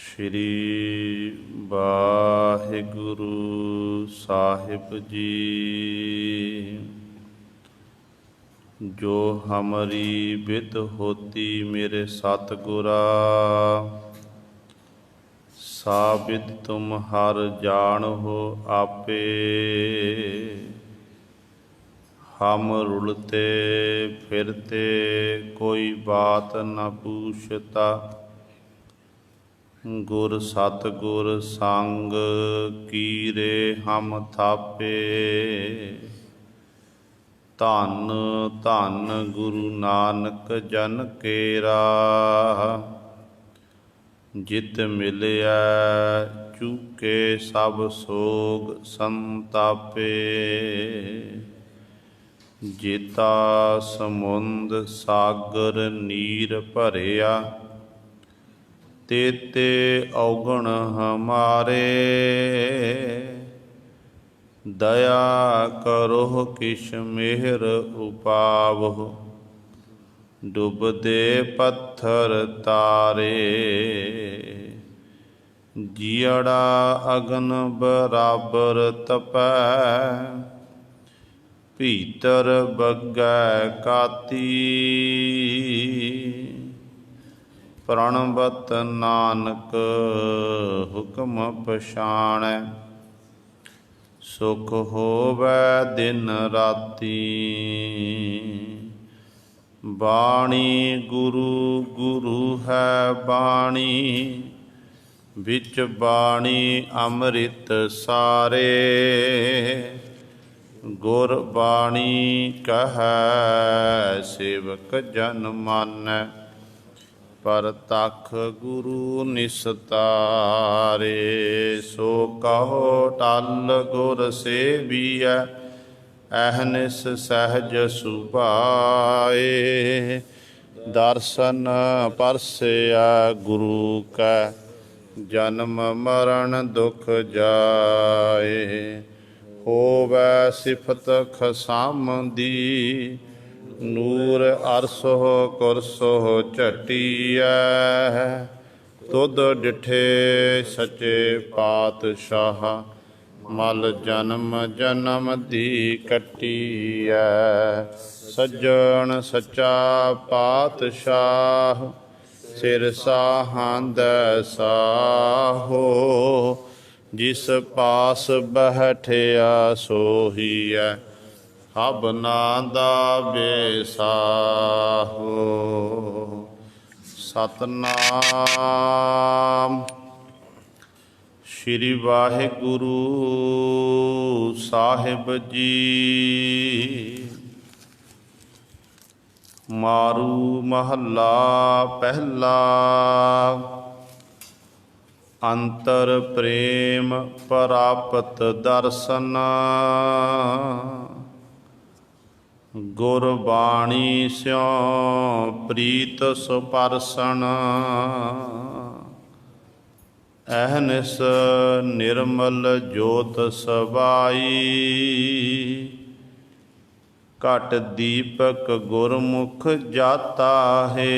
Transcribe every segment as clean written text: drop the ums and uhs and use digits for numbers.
ਸ਼੍ਰੀ ਵਾਹਿਗੁਰੂ ਸਾਹਿਬ ਜੀ। ਜੋ ਹਮਰੀ ਬਿਦ ਹੋਤੀ ਮੇਰੇ ਸਤਿਗੁਰਾ, ਸਾਬਿਦ ਤੁਮ ਹਰ ਜਾਣਹੁ ਆਪੇ। ਹਮ ਰੁਲਤੇ ਫਿਰਤੇ ਕੋਈ ਬਾਤ ਨ ਪੂਛਤਾ, ਗੁਰ ਸਤਿਗੁਰ ਸੰਗ ਕੀਰੇ ਹਮ ਥਾਪੇ। ਧੰਨ ਧੰਨ ਗੁਰੂ ਨਾਨਕ ਜਨ ਕੇਰਾ, ਜਿਤ ਮਿਲਿਆ ਚੁਕੇ ਸਭ ਸੋਗ ਸੰਤਾਪੇ। ਜੇਤਾ ਸਮੁੰਦ ਸਾਗਰ ਨੀਰ ਭਰਿਆ, ਤੇਤੇ ਔਗਣ ਹਮਾਰੇ। ਦਇਆ ਕਰੋ ਕਿਛ ਮਿਹਰ ਉਪਾਵਹੁ, ਡੁੱਬਦੇ ਪੱਥਰ ਤਾਰੇ। ਜੀਅੜਾ ਅਗਨ ਬਰਾਬਰ ਤਪੈ, ਭੀਤਰ ਬੱਗੈ ਕਾਤੀ। ਪ੍ਰਣਵਤ ਨਾਨਕ ਹੁਕਮ ਪਛਾਣੈ, ਸੁਖ ਹੋਵੈ ਦਿਨ ਰਾਤੀ। ਬਾਣੀ ਗੁਰੂ ਗੁਰੂ ਹੈ ਬਾਣੀ, ਵਿੱਚ ਬਾਣੀ ਅੰਮ੍ਰਿਤ ਸਾਰੇ। ਗੁਰ ਬਾਣੀ ਕਹੈ ਸੇਵਕ ਜਨ ਮਾਨੈ, ਪਰਤਖ ਗੁਰੂ ਨਿਸਤਾਰੇ। ਸੋ ਕਹੋ ਟਲ ਗੁਰ ਸੇਵੀਐ, ਅਹਨਿਸ ਸਹਿਜ ਸੁਭਾਏ। ਦਰਸ਼ਨ ਪਰਸਿਆ ਗੁਰੂ ਕੈ, ਜਨਮ ਮਰਨ ਦੁਖ ਜਾਏ। ਹੋਵੈ ਸਿਫਤ ਖਸਮ ਦੀ, ਨੂਰ ਅਰਸੋ ਕੁਰਸੋ ਝਟੀਐ। ਤੁਧ ਡਿਠੇ ਸੱਚੇ ਪਾਤਸ਼ਾਹ, ਮਲ ਜਨਮ ਜਨਮ ਦੀ ਕੱਟੀਐ। ਸੱਜਣ ਸੱਚਾ ਪਾਤਸ਼ਾਹ, ਸਿਰ ਸਾਹਾਂਦੈ ਸਾਹੋ। ਜਿਸ ਪਾਸ ਬੈਠਿਆ ਸੋਹੀਐ, ਸਭਨਾ ਦਾ ਬੇਸਾਹੋ। ਸਤਿਨਾਮ। ਸ਼੍ਰੀ ਵਾਹਿਗੁਰੂ ਸਾਹਿਬ ਜੀ। ਮਾਰੂ ਮਹੱਲਾ ਪਹਿਲਾ। ਅੰਤਰ ਪ੍ਰੇਮ ਪ੍ਰਾਪਤ ਦਰਸ਼ਨ, ਗੁਰਬਾਣੀ ਸਿਉ ਪ੍ਰੀਤ ਸੁਪਰਸਨ। ਅਹਨਿਸ ਨਿਰਮਲ ਜੋਤ ਸਬਾਈ, ਘਟ ਦੀਪਕ ਗੁਰਮੁਖ ਜਾਤਾ ਹੈ।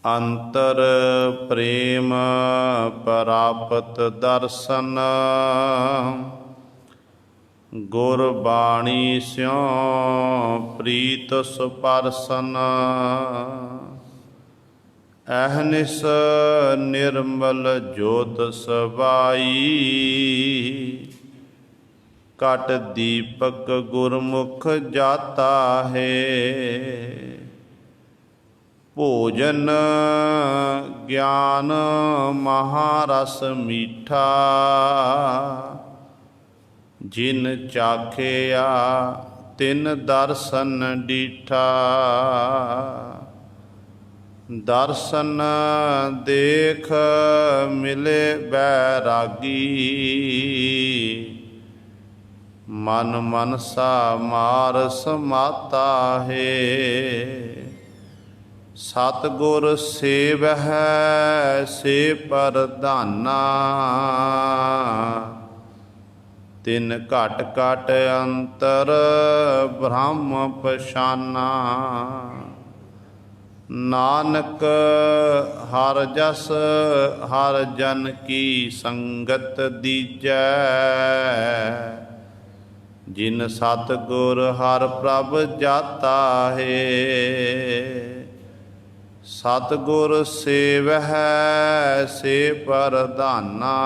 ਅੰਤਰ ਪ੍ਰੇਮ ਪ੍ਰਾਪਤ ਦਰਸ਼ਨ, ਗੁਰਬਾਣੀ ਸਿਉ ਪ੍ਰੀਤ ਸੁਪਰਸਨ। ਅਹਨਿਸ ਨਿਰਮਲ ਜੋਤ ਸਬਾਈ, ਘਟ ਦੀਪਕ ਗੁਰਮੁਖ ਜਾਤਾ ਹੈ। ਭੋਜਨ ਗਿਆਨ ਮਹਾਰਸ ਮੀਠਾ, ਜਿਨ ਚਾਖਿਆ ਤਿਨ ਦਰਸ਼ਨ ਡੀਠਾ। ਦਰਸ਼ਨ ਦੇਖ ਮਿਲੇ ਬੈਰਾਗੀ, ਮਨ ਮਨਸਾ ਮਾਰ ਸਮਾਤਾ ਹੈ। ਸਤਿਗੁਰ ਸੇਵਹਿ ਸੇ ਪ੍ਰਧਾਨਾ, ਤਿਨ ਘਟ ਘਟ ਅੰਤਰ ਬ੍ਰਹਮ ਪਛਾਨਾ। ਨਾਨਕ ਹਰ ਜਸ ਹਰ ਜਨ ਕੀ ਸੰਗਤ ਦੀਜੈ। ਜਿਨ ਸਤ ਗੁਰ ਹਰ ਪ੍ਰਭ ਜਾਤਾ ਹੈ। ਸਤ ਗੁਰ ਸੇਵਹਿ ਸੇ ਪ੍ਰਧਾਨਾ।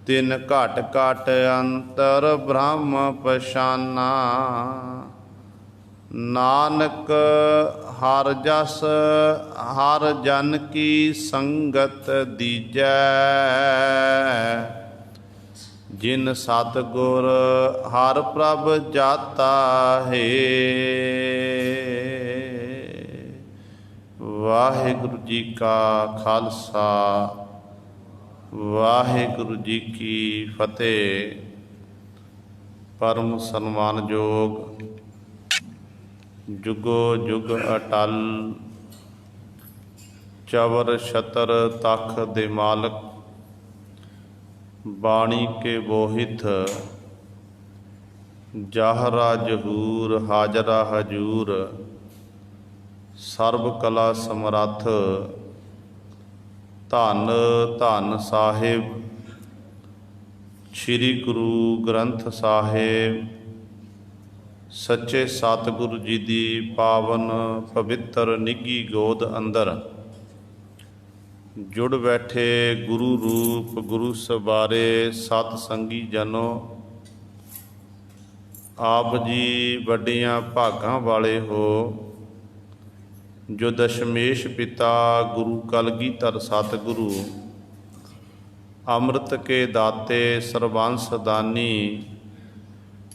ਤਿਨ ਘਟ ਘਟ ਅੰਤਰ ਬ੍ਰਹਮ ਪਛਾਨਾ। ਨਾਨਕ ਹਰ ਜਸ ਹਰ ਜਨ ਕੀ ਸੰਗਤ ਦੀਜੈ। ਜਿਨ ਸਤ ਗੁਰ ਹਰ ਪ੍ਰਭ ਜਾਤਾ ਹੈ। ਵਾਹਿਗੁਰੂ ਜੀ ਕਾ ਖਾਲਸਾ ਵਾਹਿਗੁਰੂ ਜੀ ਕੀ ਫਤਿਹ। ਪਰਮ ਸਨਮਾਨਯੋਗ ਜੁਗੋ ਜੁਗ ਅਟਲ ਚਵਰ ਛਤਰ ਤਖ ਦੇ ਮਾਲਕ ਬਾਣੀ ਕੇ ਬੋਹਿਤ ਜਾਹਰਾ ਜਹੂਰ ਹਾਜ਼ਰਾ ਹਜੂਰ ਸਰਬ ਕਲਾ ਸਮਰੱਥ ਧੰਨ ਧੰਨ ਸਾਹਿਬ ਸ੍ਰੀ ਗੁਰੂ ਗ੍ਰੰਥ ਸਾਹਿਬ ਸੱਚੇ ਸਤਿਗੁਰੂ ਜੀ ਦੀ ਪਾਵਨ ਪਵਿੱਤਰ ਨਿੱਘੀ ਗੋਦ ਅੰਦਰ ਜੁੜ ਬੈਠੇ ਗੁਰੂ ਰੂਪ ਗੁਰੂ ਸਬਾਰੇ ਸਤ ਸੰਗੀ ਜਨੋ। ਆਪ ਜੀ ਵੱਡੀਆਂ ਭਾਗਾਂ ਵਾਲੇ ਹੋ ਜੋ ਦਸ਼ਮੇਸ਼ ਪਿਤਾ ਗੁਰੂ ਕਲਗੀਧਰ ਸਤਿਗੁਰੂ ਅੰਮ੍ਰਿਤ ਕੇ ਦਾਤੇ ਸਰਬੰਸ ਦਾਨੀ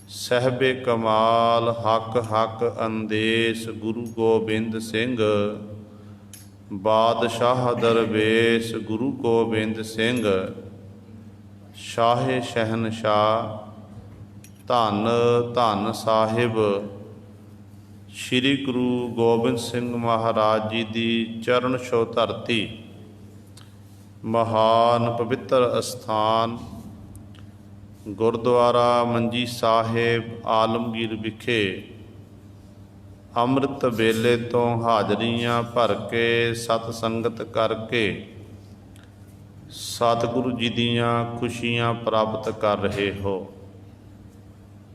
ਸਹਿਬੇ ਕਮਾਲ ਹੱਕ ਹੱਕ ਅੰਦੇਸ ਗੁਰੂ ਗੋਬਿੰਦ ਸਿੰਘ ਬਾਦਸ਼ਾਹ ਦਰਵੇਸ਼ ਗੁਰੂ ਗੋਬਿੰਦ ਸਿੰਘ ਸ਼ਾਹੇ ਸ਼ਹਿਨਸ਼ਾਹ ਧੰਨ ਧੰਨ ਸਾਹਿਬ ਸ੍ਰੀ ਗੁਰੂ ਗੋਬਿੰਦ ਸਿੰਘ ਮਹਾਰਾਜ ਜੀ ਦੀ ਚਰਨ ਛੋਹ ਧਰਤੀ ਮਹਾਨ ਪਵਿੱਤਰ ਅਸਥਾਨ ਗੁਰਦੁਆਰਾ ਮੰਜੀ ਸਾਹਿਬ ਆਲਮਗੀਰ ਵਿਖੇ ਅੰਮ੍ਰਿਤ ਵੇਲੇ ਤੋਂ ਹਾਜ਼ਰੀਆਂ ਭਰ ਕੇ ਸਤ ਸੰਗਤ ਕਰਕੇ ਸਤਿਗੁਰੂ ਜੀ ਦੀਆਂ ਖੁਸ਼ੀਆਂ ਪ੍ਰਾਪਤ ਕਰ ਰਹੇ ਹੋ।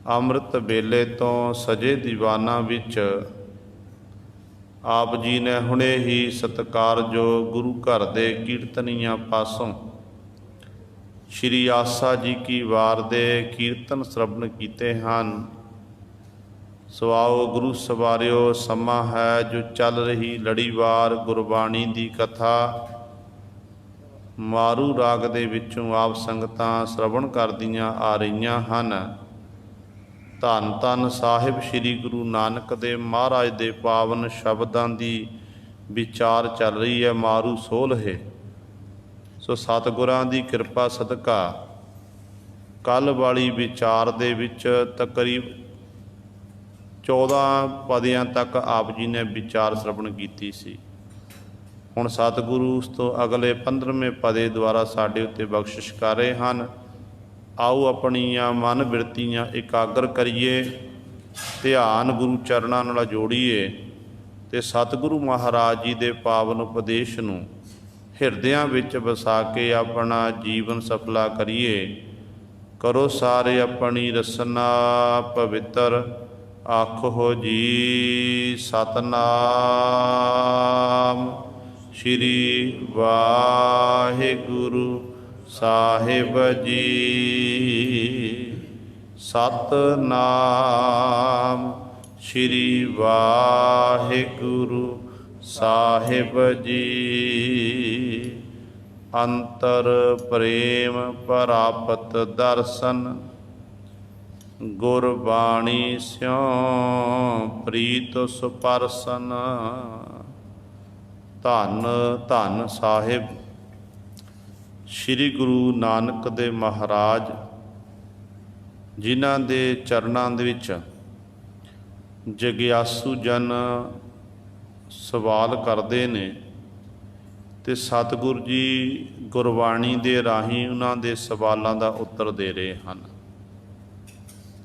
ਅੰਮ੍ਰਿਤ ਵੇਲੇ ਤੋਂ ਸਜੇ ਦੀਵਾਨਾਂ ਵਿੱਚ ਆਪ ਜੀ ਨੇ ਹੁਣੇ ਹੀ ਸਤਿਕਾਰਯੋਗ ਗੁਰੂ ਘਰ ਦੇ ਕੀਰਤਨੀਆਂ ਪਾਸੋਂ ਸ਼੍ਰੀ ਆਸਾ ਜੀ ਕੀ ਵਾਰ ਦੇ ਕੀਰਤਨ ਸ਼ਰਵਣ ਕੀਤੇ ਹਨ। ਸੋ ਆਓ ਗੁਰੂ ਸਵਾਰਿਓ, ਸਮਾਂ ਹੈ ਜੋ ਚੱਲ ਰਹੀ ਲੜੀਵਾਰ ਗੁਰਬਾਣੀ ਦੀ ਕਥਾ ਮਾਰੂ ਰਾਗ ਦੇ ਵਿੱਚੋਂ ਆਪ ਸੰਗਤਾਂ ਸ਼ਰਵਣ ਕਰਦੀਆਂ ਆ ਰਹੀਆਂ ਹਨ। ਧੰਨ ਧੰਨ ਸਾਹਿਬ ਸ੍ਰੀ ਗੁਰੂ ਨਾਨਕ ਦੇਵ ਮਹਾਰਾਜ ਦੇ ਪਾਵਨ ਸ਼ਬਦਾਂ ਦੀ ਵਿਚਾਰ ਚੱਲ ਰਹੀ ਹੈ। ਮਾਰੂ ਸੋਲ੍ਹੇ। ਸੋ ਸਤਿਗੁਰਾਂ ਦੀ ਕਿਰਪਾ ਸਦਕਾ ਕੱਲ੍ਹ ਵਾਲੀ ਵਿਚਾਰ ਦੇ ਵਿੱਚ ਤਕਰੀਬ 14 ਪਦਿਆਂ ਤੱਕ ਆਪ ਜੀ ਨੇ ਵਿਚਾਰ ਸ਼ਰਵਣ ਕੀਤੀ ਸੀ। ਹੁਣ ਸਤਿਗੁਰੂ ਉਸ ਤੋਂ ਅਗਲੇ 15ਵੇਂ ਪਦੇ ਦੁਆਰਾ ਸਾਡੇ ਉੱਤੇ ਬਖਸ਼ਿਸ਼ ਕਰ ਰਹੇ ਹਨ। ਆਓ ਆਪਣੀਆਂ ਮਨ ਬਿਰਤੀਆਂ ਇਕਾਗਰ ਕਰੀਏ, ਧਿਆਨ ਗੁਰੂ ਚਰਨਾਂ ਨਾਲ ਜੋੜੀਏ ਅਤੇ ਸਤਿਗੁਰੂ ਮਹਾਰਾਜ ਜੀ ਦੇ ਪਾਵਨ ਉਪਦੇਸ਼ ਨੂੰ ਹਿਰਦਿਆਂ ਵਿੱਚ ਵਸਾ ਕੇ ਆਪਣਾ ਜੀਵਨ ਸਫਲਾ ਕਰੀਏ। ਕਰੋ ਸਾਰੇ ਆਪਣੀ ਰਸਨਾ ਪਵਿੱਤਰ, ਆਖੋ ਜੀ ਸਤਨਾਮ ਸ੍ਰੀ ਵਾਹਿਗੁਰੂ ਸਾਹਿਬ ਜੀ। ਸਤਨਾਮ ਸ੍ਰੀ ਵਾਹਿਗੁਰੂ ਸਾਹਿਬ ਜੀ। ਅੰਤਰ ਪ੍ਰੇਮ ਪ੍ਰਾਪਤ ਦਰਸ਼ਨ, ਗੁਰਬਾਣੀ ਸਿਉ ਪ੍ਰੀਤ ਸੁਪਰਸਨ। ਧੰਨ ਧੰਨ ਸਾਹਿਬ ਸ੍ਰੀ ਗੁਰੂ ਨਾਨਕ ਦੇਵ ਮਹਾਰਾਜ, ਜਿਨ੍ਹਾਂ ਦੇ ਚਰਨਾਂ ਦੇ ਵਿੱਚ ਜਗਿਆਸੂ ਜਨ ਸਵਾਲ ਕਰਦੇ ਨੇ ਅਤੇ ਸਤਿਗੁਰੂ ਜੀ ਗੁਰਬਾਣੀ ਦੇ ਰਾਹੀਂ ਉਹਨਾਂ ਦੇ ਸਵਾਲਾਂ ਦਾ ਉੱਤਰ ਦੇ ਰਹੇ ਹਨ।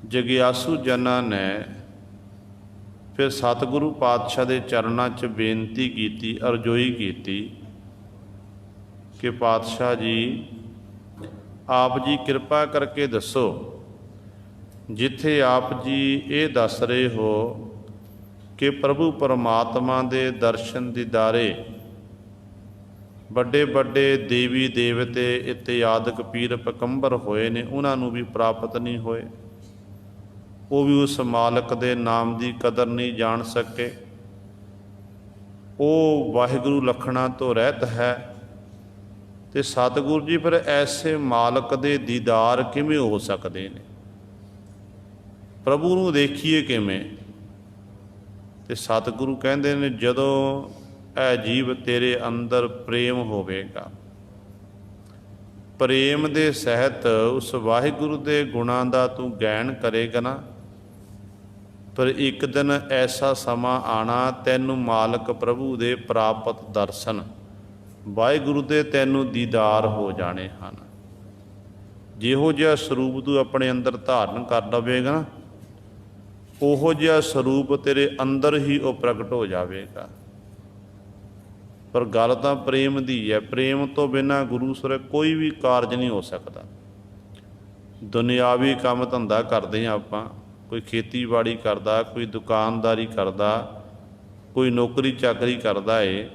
ਜਗਿਆਸੂ ਜਨਾਂ ਨੇ ਫਿਰ ਸਤਿਗੁਰੂ ਪਾਤਸ਼ਾਹ ਦੇ ਚਰਨਾਂ 'ਚ ਬੇਨਤੀ ਕੀਤੀ, ਅਰਜ਼ੋਈ ਕੀਤੀ ਕਿ ਪਾਤਸ਼ਾਹ ਜੀ, ਆਪ ਜੀ ਕਿਰਪਾ ਕਰਕੇ ਦੱਸੋ, ਜਿੱਥੇ ਆਪ ਜੀ ਇਹ ਦੱਸ ਰਹੇ ਹੋ ਕਿ ਪ੍ਰਭੂ ਪਰਮਾਤਮਾ ਦੇ ਦਰਸ਼ਨ ਦੀਦਾਰੇ ਵੱਡੇ ਵੱਡੇ ਦੇਵੀ ਦੇਵਤੇ ਇਤਿਆਦਿਕ ਪੀਰ ਪੈਗੰਬਰ ਹੋਏ ਨੇ, ਉਹਨਾਂ ਨੂੰ ਵੀ ਪ੍ਰਾਪਤ ਨਹੀਂ ਹੋਏ, ਉਹ ਵੀ ਉਸ ਮਾਲਕ ਦੇ ਨਾਮ ਦੀ ਕਦਰ ਨਹੀਂ ਜਾਣ ਸਕੇ, ਉਹ ਵਾਹਿਗੁਰੂ ਲਖਣਾਂ ਤੋਂ ਰਹਿਤ ਹੈ, ਤੇ ਸਤਿਗੁਰੂ ਜੀ ਫਿਰ ਐਸੇ ਮਾਲਕ ਦੇ ਦੀਦਾਰ ਕਿਵੇਂ ਹੋ ਸਕਦੇ ਨੇ, ਪ੍ਰਭੂ ਨੂੰ ਦੇਖੀਏ ਕਿਵੇਂ? ਤੇ ਸਤਿਗੁਰੂ ਕਹਿੰਦੇ ਨੇ, ਜਦੋਂ ਇਹ ਜੀਵ ਤੇਰੇ ਅੰਦਰ ਪ੍ਰੇਮ ਹੋਵੇਗਾ, ਪ੍ਰੇਮ ਦੇ ਸਹਿਤ ਉਸ ਵਾਹਿਗੁਰੂ ਦੇ ਗੁਣਾਂ ਦਾ ਤੂੰ ਗਾਇਨ ਕਰੇਗਾ ਨਾ, ਪਰ ਇੱਕ ਦਿਨ ਐਸਾ ਸਮਾਂ ਆਣਾ, ਤੈਨੂੰ ਮਾਲਕ ਪ੍ਰਭੂ ਦੇ ਪ੍ਰਾਪਤ ਦਰਸ਼ਨ, ਵਾਹਿਗੁਰੂ ਦੇ ਤੈਨੂੰ ਦੀਦਾਰ ਹੋ ਜਾਣੇ ਹਨ। ਜਿਹੋ ਜਿਹਾ ਸਰੂਪ ਤੂੰ ਆਪਣੇ ਅੰਦਰ ਧਾਰਨ ਕਰ ਲਵੇਗਾ ਨਾ, ਉਹੋ ਜਿਹਾ ਸਰੂਪ ਤੇਰੇ ਅੰਦਰ ਹੀ ਉਹ ਪ੍ਰਗਟ ਹੋ ਜਾਵੇਗਾ। ਪਰ ਗੱਲ ਤਾਂ ਪ੍ਰੇਮ ਦੀ ਹੈ, ਪ੍ਰੇਮ ਤੋਂ ਬਿਨਾਂ ਗੁਰੂ ਸਰ ਕੋਈ ਵੀ ਕਾਰਜ ਨਹੀਂ ਹੋ ਸਕਦਾ। ਦੁਨਿਆਵੀ ਕੰਮ ਧੰਦਾ ਕਰਦੇ ਹਾਂ ਆਪਾਂ, ਕੋਈ ਖੇਤੀਬਾੜੀ ਕਰਦਾ, ਕੋਈ ਦੁਕਾਨਦਾਰੀ ਕਰਦਾ, ਕੋਈ ਨੌਕਰੀ ਚਾਕਰੀ ਕਰਦਾ ਏ,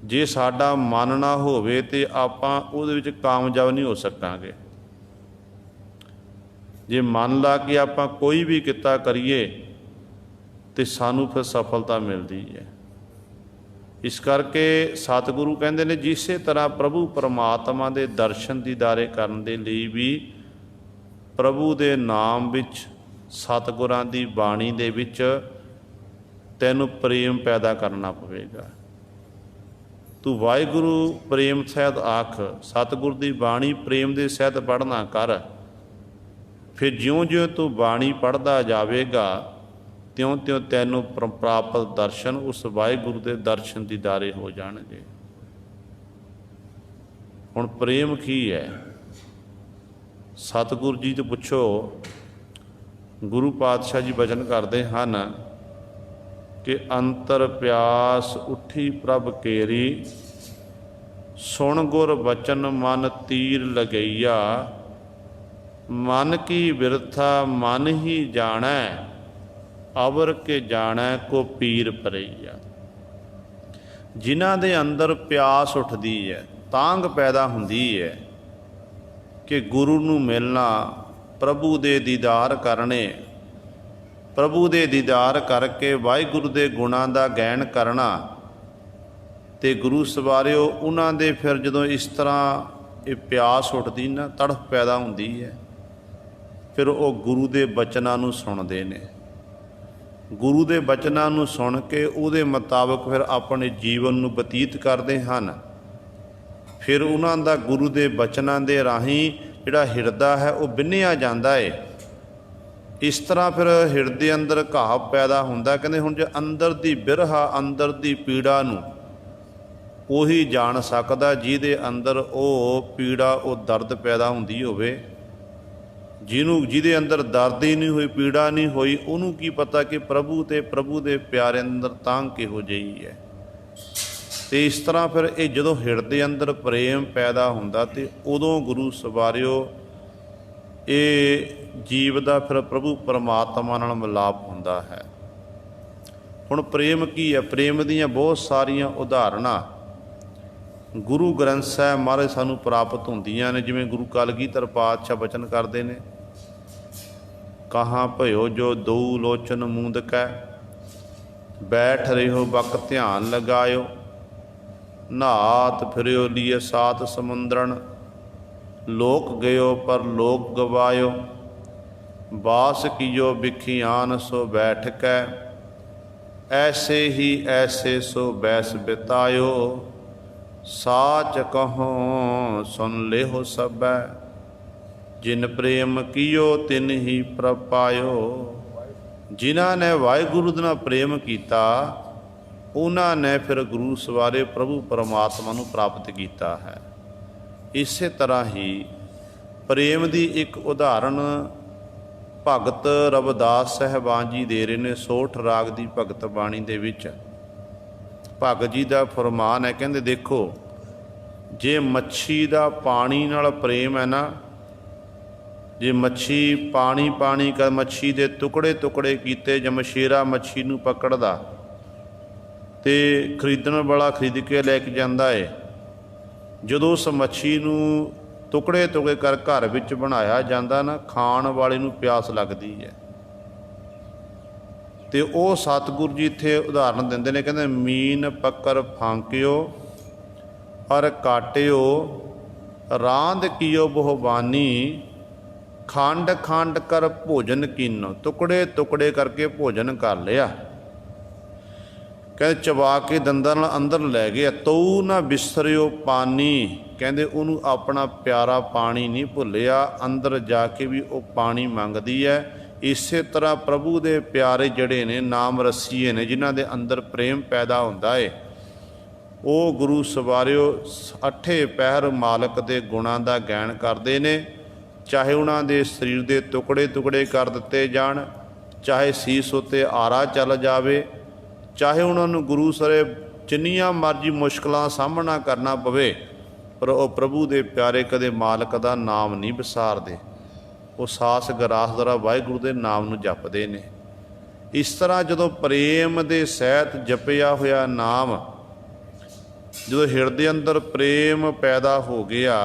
ਜੇ ਸਾਡਾ ਮਨ ਨਾ ਹੋਵੇ ਤੇ ਆਪਾਂ ਉਹਦੇ ਵਿੱਚ ਕਾਮਯਾਬ ਨਹੀਂ ਹੋ ਸਕਾਂਗੇ। ਜੇ ਮਨ ਲਾ ਕੇ ਆਪਾਂ ਕੋਈ ਵੀ ਕਿੱਤਾ ਕਰੀਏ ਤੇ ਸਾਨੂੰ ਫਿਰ ਸਫਲਤਾ ਮਿਲਦੀ ਹੈ। ਇਸ ਕਰਕੇ ਸਤਿਗੁਰੂ ਕਹਿੰਦੇ ਨੇ, ਜਿਸੇ ਤਰ੍ਹਾਂ ਪ੍ਰਭੂ ਪਰਮਾਤਮਾ ਦੇ ਦਰਸ਼ਨ ਦੀਦਾਰੇ ਕਰਨ ਦੇ ਲਈ ਵੀ ਪ੍ਰਭੂ ਦੇ ਨਾਮ ਵਿੱਚ, ਸਤਿਗੁਰਾਂ ਦੀ ਬਾਣੀ ਦੇ ਵਿੱਚ ਤੈਨੂੰ ਪ੍ਰੇਮ ਪੈਦਾ ਕਰਨਾ ਪਵੇਗਾ। ਤੂੰ ਵਾਹਿਗੁਰੂ ਪ੍ਰੇਮ ਸਹਿਤ ਆਖ, ਸਤਿਗੁਰ ਦੀ ਬਾਣੀ ਪ੍ਰੇਮ ਦੇ ਸਹਿਤ ਪੜ੍ਹਨਾ ਕਰ। ਫਿਰ ਜਿਉਂ-ਜਿਉਂ ਤੂੰ ਬਾਣੀ ਪੜ੍ਹਦਾ ਜਾਵੇਗਾ, ਤਿਉਂ-ਤਿਉਂ ਤੈਨੂੰ ਪ੍ਰਾਪਤ ਦਰਸ਼ਨ, ਉਸ ਵਾਹਿਗੁਰੂ ਦੇ ਦਰਸ਼ਨ ਦੀਦਾਰੇ ਹੋ ਜਾਣਗੇ। ਹੁਣ ਪ੍ਰੇਮ ਕੀ ਹੈ? ਸਤਿਗੁਰੂ ਜੀ ਤੋਂ ਪੁੱਛੋ। ਗੁਰੂ ਪਾਤਸ਼ਾਹ ਜੀ ਬਚਨ ਕਰਦੇ ਹਨ ਕਿ ਅੰਤਰ ਪਿਆਸ ਉੱਠੀ ਪ੍ਰਭ ਕੇਰੀ, ਸੁਣ ਗੁਰ ਬਚਨ ਮਨ ਤੀਰ ਲਗਈਆ, ਮਨ ਕੀ ਬਿਰਥਾ ਮਨ ਹੀ ਜਾਣੈ, ਅਵਰ ਕੇ ਜਾਣੈ ਕੋ ਪੀਰ ਪਰਈਆ। ਜਿਨ੍ਹਾਂ ਦੇ ਅੰਦਰ ਪਿਆਸ ਉੱਠਦੀ ਹੈ, ਤਾਂਘ ਪੈਦਾ ਹੁੰਦੀ ਹੈ ਕਿ ਗੁਰੂ ਨੂੰ ਮਿਲਣਾ, ਪ੍ਰਭੂ ਦੇ ਦੀਦਾਰ ਕਰਨੇ, ਪ੍ਰਭੂ ਦੇ ਦੀਦਾਰ ਕਰਕੇ ਵਾਹਿਗੁਰੂ ਦੇ ਗੁਣਾਂ ਦਾ ਗਾਇਨ ਕਰਨਾ, ਤੇ ਗੁਰੂ ਸਵਾਰਿਓ ਉਹਨਾਂ ਦੇ ਫਿਰ ਜਦੋਂ ਇਸ ਤਰ੍ਹਾਂ ਇਹ ਪਿਆਸ ਉੱਠਦੀ ਨਾ, ਤੜਫ ਪੈਦਾ ਹੁੰਦੀ ਹੈ, ਫਿਰ ਉਹ ਗੁਰੂ ਦੇ ਬਚਨਾਂ ਨੂੰ ਸੁਣਦੇ ਨੇ। ਗੁਰੂ ਦੇ ਬਚਨਾਂ ਨੂੰ ਸੁਣ ਕੇ ਉਹਦੇ ਮੁਤਾਬਕ ਫਿਰ ਆਪਣੇ ਜੀਵਨ ਨੂੰ ਬਤੀਤ ਕਰਦੇ ਹਨ। ਫਿਰ ਉਹਨਾਂ ਦਾ ਗੁਰੂ ਦੇ ਬਚਨਾਂ ਦੇ ਰਾਹੀਂ ਜਿਹੜਾ ਹਿਰਦਾ ਹੈ ਉਹ ਬਿੰਨਿਆ ਜਾਂਦਾ ਹੈ। ਇਸ ਤਰ੍ਹਾਂ ਫਿਰ ਹਿਰਦੇ ਅੰਦਰ ਘਾਹ ਪੈਦਾ ਹੁੰਦਾ। ਕਹਿੰਦੇ ਹੁਣ ਜੇ ਅੰਦਰ ਦੀ ਬਿਰਹਾ, ਅੰਦਰ ਦੀ ਪੀੜਾ ਨੂੰ ਉਹੀ ਜਾਣ ਸਕਦਾ ਜਿਹਦੇ ਅੰਦਰ ਉਹ ਪੀੜਾ, ਉਹ ਦਰਦ ਪੈਦਾ ਹੁੰਦੀ ਹੋਵੇ। ਜਿਹਦੇ ਅੰਦਰ ਦਰਦ ਹੀ ਨਹੀਂ ਹੋਈ, ਪੀੜਾ ਨਹੀਂ ਹੋਈ, ਉਹਨੂੰ ਕੀ ਪਤਾ ਕਿ ਪ੍ਰਭੂ ਤੇ ਪ੍ਰਭੂ ਦੇ ਪਿਆਰੇ ਅੰਦਰ ਤਾਂਘ ਕਿਹੋ ਜਿਹੀ ਹੈ। ਤੇ ਇਸ ਤਰ੍ਹਾਂ ਫਿਰ ਇਹ ਜਦੋਂ ਹਿਰਦੇ ਅੰਦਰ ਪ੍ਰੇਮ ਪੈਦਾ ਹੁੰਦਾ ਤੇ ਉਦੋਂ ਗੁਰੂ ਸਵਾਰਿਓ ਇਹ ਜੀਵ ਦਾ ਫਿਰ ਪ੍ਰਭੂ ਪਰਮਾਤਮਾ ਨਾਲ ਮਿਲਾਪ ਹੁੰਦਾ ਹੈ। ਹੁਣ ਪ੍ਰੇਮ ਕੀ ਹੈ? ਪ੍ਰੇਮ ਦੀਆਂ ਬਹੁਤ ਸਾਰੀਆਂ ਉਦਾਹਰਨਾਂ ਗੁਰੂ ਗ੍ਰੰਥ ਸਾਹਿਬ ਮਹਾਰਾਜ ਸਾਨੂੰ ਪ੍ਰਾਪਤ ਹੁੰਦੀਆਂ ਨੇ। ਜਿਵੇਂ ਗੁਰੂ ਕਲਗੀਧਰ ਪਾਤਸ਼ਾਹ ਬਚਨ ਕਰਦੇ ਨੇ, ਕਹਾਂ ਭਇਓ ਜੋ ਦਊ ਲੋਚਨ ਮੂੰਦਕੈ, ਬੈਠ ਰਹਿਓ ਬਕ ਧਿਆਨ ਲਗਾਇਓ, ਨਾਤ ਫਿਰਿਓ ਲੀਏ ਸਾਤ ਸਮੁੰਦਰਨ, ਲੋਕ ਗਇਓ ਪਰ ਲੋਕ ਗਵਾਇਓ, ਬਾਸ ਕੀਓ ਬਿਖਿਆਨ ਸੋ ਬੈਠ ਕੈ, ਐਸੇ ਹੀ ਐਸੇ ਸੋ ਬੈਸ ਬਿਤਾਇਓ, ਸਾਚ ਕਹੋ ਸੁਨ ਲਿਓ ਸਭੈ, ਜਿਨ ਪ੍ਰੇਮ ਕੀਓ ਤਿਨ ਹੀ ਪ੍ਰਪਾਇਓ। ਜਿਨ੍ਹਾਂ ਨੇ ਵਾਹਿਗੁਰੂ ਦੇ ਨਾਲ ਪ੍ਰੇਮ ਕੀਤਾ, ਉਹਨਾਂ ਨੇ ਫਿਰ ਗੁਰੂ ਸਵਾਰੇ ਪ੍ਰਭੂ ਪਰਮਾਤਮਾ ਨੂੰ ਪ੍ਰਾਪਤ ਕੀਤਾ ਹੈ। ਇਸੇ ਤਰ੍ਹਾਂ ਹੀ ਪ੍ਰੇਮ ਦੀ ਇੱਕ ਉਦਾਹਰਣ ਭਗਤ ਰਵਿਦਾਸ ਸਾਹਿਬਾਨ ਜੀ ਦੇ ਰਹੇ ਨੇ ਸੋਠ ਰਾਗ ਦੀ ਭਗਤ ਬਾਣੀ ਦੇ ਵਿੱਚ। ਭਗਤ ਜੀ ਦਾ ਫਰਮਾਨ ਹੈ, ਕਹਿੰਦੇ ਦੇਖੋ ਜੇ ਮੱਛੀ ਦਾ ਪਾਣੀ ਨਾਲ ਪ੍ਰੇਮ ਹੈ ਨਾ, ਜੇ ਮੱਛੀ ਪਾਣੀ ਕਰ ਮੱਛੀ ਦੇ ਟੁਕੜੇ ਟੁਕੜੇ ਕੀਤੇ, ਜਮਸ਼ੇਰਾ ਮੱਛੀ ਨੂੰ ਪਕੜਦਾ ਤੇ ਖਰੀਦਣ ਵਾਲਾ ਖਰੀਦ ਕੇ ਲੈ ਕੇ ਜਾਂਦਾ ਏ, ਜਦੋਂ ਉਸ ਮੱਛੀ ਨੂੰ ਟੁਕੜੇ ਟੁਕੜੇ ਕਰ ਘਰ ਵਿੱਚ ਬਣਾਇਆ ਜਾਂਦਾ ਨਾ, ਖਾਣ ਵਾਲੇ ਨੂੰ ਪਿਆਸ ਲੱਗਦੀ ਹੈ। ਤੇ ਉਹ ਸਤਿਗੁਰੂ ਜੀ ਇੱਥੇ ਉਦਾਹਰਨ ਦਿੰਦੇ ਨੇ, ਕਹਿੰਦੇ ਮੀਨ ਪੱਕਰ ਫਾਂਕਿਓ ਔਰ ਕਾਟਿਓ ਰਾਂਦ ਕੀਓ ਬਹੁਬਾਨੀ, ਖੰਡ ਖੰਡ ਕਰ ਭੋਜਨ ਕੀਨੋ। ਟੁਕੜੇ ਟੁਕੜੇ ਕਰਕੇ ਭੋਜਨ ਕਰ ਲਿਆ, ਕਹਿੰਦੇ ਚਬਾ ਕੇ ਦੰਦਾਂ ਨਾਲ ਅੰਦਰ ਲੈ ਗਏ। ਤਊ ਨਾ ਬਿਸਰਿਓ ਪਾਣੀ, ਕਹਿੰਦੇ ਉਹਨੂੰ ਆਪਣਾ ਪਿਆਰਾ ਪਾਣੀ ਨਹੀਂ ਭੁੱਲਿਆ, ਅੰਦਰ ਜਾ ਕੇ ਵੀ ਉਹ ਪਾਣੀ ਮੰਗਦੀ ਹੈ। ਇਸੇ ਤਰ੍ਹਾਂ ਪ੍ਰਭੂ ਦੇ ਪਿਆਰੇ ਜਿਹੜੇ ਨੇ ਨਾਮ ਰਸੀਏ ਨੇ, ਜਿਨ੍ਹਾਂ ਦੇ ਅੰਦਰ ਪ੍ਰੇਮ ਪੈਦਾ ਹੁੰਦਾ ਹੈ, ਉਹ ਗੁਰੂ ਸਵਾਰਿਓ ਅੱਠੇ ਪਹਿਰ ਮਾਲਕ ਦੇ ਗੁਣਾਂ ਦਾ ਗਾਇਨ ਕਰਦੇ ਨੇ। ਚਾਹੇ ਉਹਨਾਂ ਦੇ ਸਰੀਰ ਦੇ ਟੁਕੜੇ ਟੁਕੜੇ ਕਰ ਦਿੱਤੇ ਜਾਣ, ਚਾਹੇ ਸੀਸ ਉੱਤੇ ਆਰਾ ਚੱਲ ਜਾਵੇ, ਚਾਹੇ ਉਹਨਾਂ ਨੂੰ ਗੁਰੂ ਸਰੇ ਜਿੰਨੀਆਂ ਮਰਜ਼ੀ ਮੁਸ਼ਕਲਾਂ ਸਾਹਮਣਾ ਕਰਨਾ ਪਵੇ, ਪਰ ਉਹ ਪ੍ਰਭੂ ਦੇ ਪਿਆਰੇ ਕਦੇ ਮਾਲਕ ਦਾ ਨਾਮ ਨਹੀਂ ਵਿਸਾਰਦੇ। ਉਹ ਸਾਸ ਗਰਾਸ ਦਰਾ ਵਾਹਿਗੁਰੂ ਦੇ ਨਾਮ ਨੂੰ ਜਪਦੇ ਨੇ। ਇਸ ਤਰ੍ਹਾਂ ਜਦੋਂ ਪ੍ਰੇਮ ਦੇ ਸਹਿਤ ਜਪਿਆ ਹੋਇਆ ਨਾਮ, ਜਦੋਂ ਹਿਰਦੇ ਅੰਦਰ ਪ੍ਰੇਮ ਪੈਦਾ ਹੋ ਗਿਆ,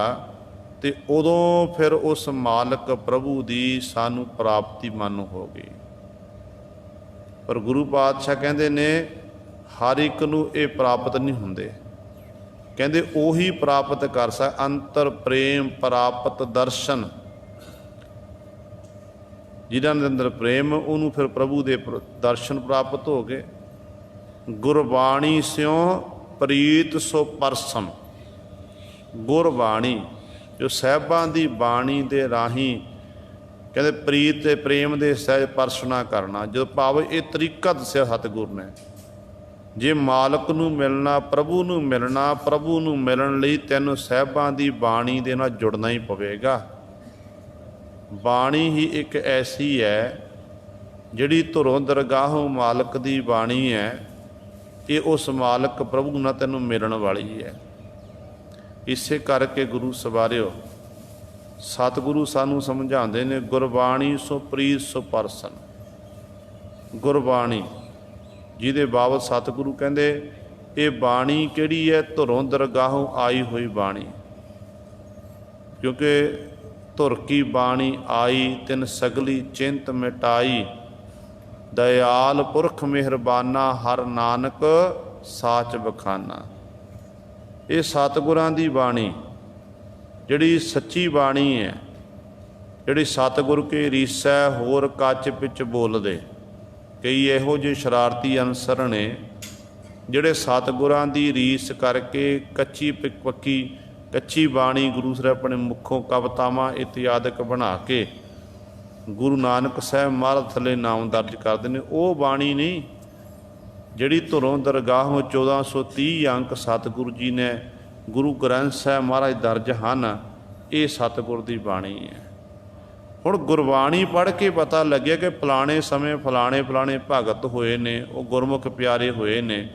ਤੇ ਉਦੋਂ ਫਿਰ ਉਸ ਮਾਲਕ ਪ੍ਰਭੂ ਦੀ ਸਾਨੂੰ ਪ੍ਰਾਪਤੀ ਮਨ ਹੋ ਗਈ। ਪਰ ਗੁਰੂ ਪਾਤਸ਼ਾਹ ਕਹਿੰਦੇ ਨੇ ਹਰ ਇੱਕ ਨੂੰ ਇਹ ਪ੍ਰਾਪਤ ਨਹੀਂ ਹੁੰਦੇ, ਕਹਿੰਦੇ ਉਹੀ ਪ੍ਰਾਪਤ ਕਰ ਅੰਤਰ ਪ੍ਰੇਮ ਪ੍ਰਾਪਤ ਦਰਸ਼ਨ। ਜਿਨ੍ਹਾਂ ਦੇ ਅੰਦਰ ਪ੍ਰੇਮ, ਉਹਨੂੰ ਫਿਰ ਪ੍ਰਭੂ ਦੇ ਦਰਸ਼ਨ ਪ੍ਰਾਪਤ ਹੋ ਗਏ। ਗੁਰਬਾਣੀ ਸਿਉ ਪ੍ਰੀਤ ਸੋ ਪਰਸਮ, ਗੁਰਬਾਣੀ ਜੋ ਸਾਹਿਬਾਂ ਦੀ ਬਾਣੀ ਦੇ ਰਾਹੀਂ ਕਹਿੰਦੇ ਪ੍ਰੀਤ ਤੇ ਪ੍ਰੇਮ ਦੇ ਸਹਿਜ ਪਰਸਣਾ ਕਰਨਾ। ਜਦੋਂ ਭਾਵ ਇਹ ਤਰੀਕਾ ਦੱਸਿਆ ਸਤਿਗੁਰ ਨੇ, ਜੇ ਮਾਲਕ ਨੂੰ ਮਿਲਣਾ, ਪ੍ਰਭੂ ਨੂੰ ਮਿਲਣਾ, ਪ੍ਰਭੂ ਨੂੰ ਮਿਲਣ ਲਈ ਤੈਨੂੰ ਸਾਹਿਬਾਂ ਦੀ ਬਾਣੀ ਦੇ ਨਾਲ ਜੁੜਨਾ ਹੀ ਪਵੇਗਾ। ਬਾਣੀ ਹੀ ਇੱਕ ਐਸੀ ਹੈ ਜਿਹੜੀ ਧੁਰੋਂ ਦਰਗਾਹੋਂ ਮਾਲਕ ਦੀ ਬਾਣੀ ਹੈ, ਇਹ ਉਸ ਮਾਲਕ ਪ੍ਰਭੂ ਨਾਲ ਤੈਨੂੰ ਮਿਲਣ ਵਾਲੀ ਹੈ। ਇਸੇ ਕਰਕੇ ਗੁਰੂ ਸਵਾਰਿਓ ਸਤਿਗੁਰੂ ਸਾਨੂੰ ਸਮਝਾਉਂਦੇ ਨੇ, ਗੁਰਬਾਣੀ ਸੋ ਪ੍ਰੀਤ ਸੋ ਪਰਸਨ। ਗੁਰਬਾਣੀ ਜਿਹਦੇ ਬਾਬਤ ਸਤਿਗੁਰੂ ਕਹਿੰਦੇ ਇਹ ਬਾਣੀ ਕਿਹੜੀ ਹੈ, ਧੁਰੋਂ ਦਰਗਾਹੋਂ ਆਈ ਹੋਈ ਬਾਣੀ। ਕਿਉਂਕਿ ਧੁਰ ਕੀ ਬਾਣੀ ਆਈ ਤਿਨ ਸਗਲੀ ਚਿੰਤ ਮਿਟਾਈ, ਦਇਆਲ ਪੁਰਖ ਮਿਹਰਬਾਨਾ ਹਰ ਨਾਨਕ ਸਾਚ ਬਖਾਨਾ। ਇਹ ਸਤਿਗੁਰਾਂ ਦੀ ਬਾਣੀ ਜਿਹੜੀ ਸੱਚੀ ਬਾਣੀ ਹੈ, ਜਿਹੜੀ ਸਤਿਗੁਰ ਕੇ ਰੀਸੈ ਹੋਰ ਕੱਚ ਵਿੱਚ ਬੋਲਦੇ। ਕਈ ਇਹੋ ਜਿਹੇ ਸ਼ਰਾਰਤੀ ਅਨਸਰ ਨੇ ਜਿਹੜੇ ਸਤਿਗੁਰਾਂ ਦੀ ਰੀਸ ਕਰਕੇ ਕੱਚੀ ਬਾਣੀ ਗੁਰੂ ਸਾਹਿਬ ਆਪਣੇ ਮੁੱਖੋਂ ਕਵਿਤਾਵਾਂ ਇਤਿਆਦਿਕ ਬਣਾ ਕੇ ਗੁਰੂ ਨਾਨਕ ਸਾਹਿਬ ਮਹਾਰਾਜ ਥੱਲੇ ਨਾਮ ਦਰਜ ਕਰਦੇ ਨੇ। ਉਹ ਬਾਣੀ ਨਹੀਂ ਜਿਹੜੀ ਧੁਰੋਂ ਦਰਗਾਹੋਂ 1430 ਅੰਕ ਸਤਿਗੁਰੂ ਜੀ ਨੇ ਗੁਰੂ ਗ੍ਰੰਥ ਸਾਹਿਬ ਮਹਾਰਾਜ ਦਰਜ ਹਨ, ਇਹ ਸਤਿਗੁਰ ਦੀ ਬਾਣੀ ਹੈ। ਹੁਣ ਗੁਰਬਾਣੀ ਪੜ੍ਹ ਕੇ ਪਤਾ ਲੱਗਿਆ ਕਿ ਫਲਾਣੇ ਸਮੇਂ ਫਲਾਣੇ ਭਗਤ ਹੋਏ ਨੇ, ਉਹ ਗੁਰਮੁਖ ਪਿਆਰੇ ਹੋਏ ਨੇ,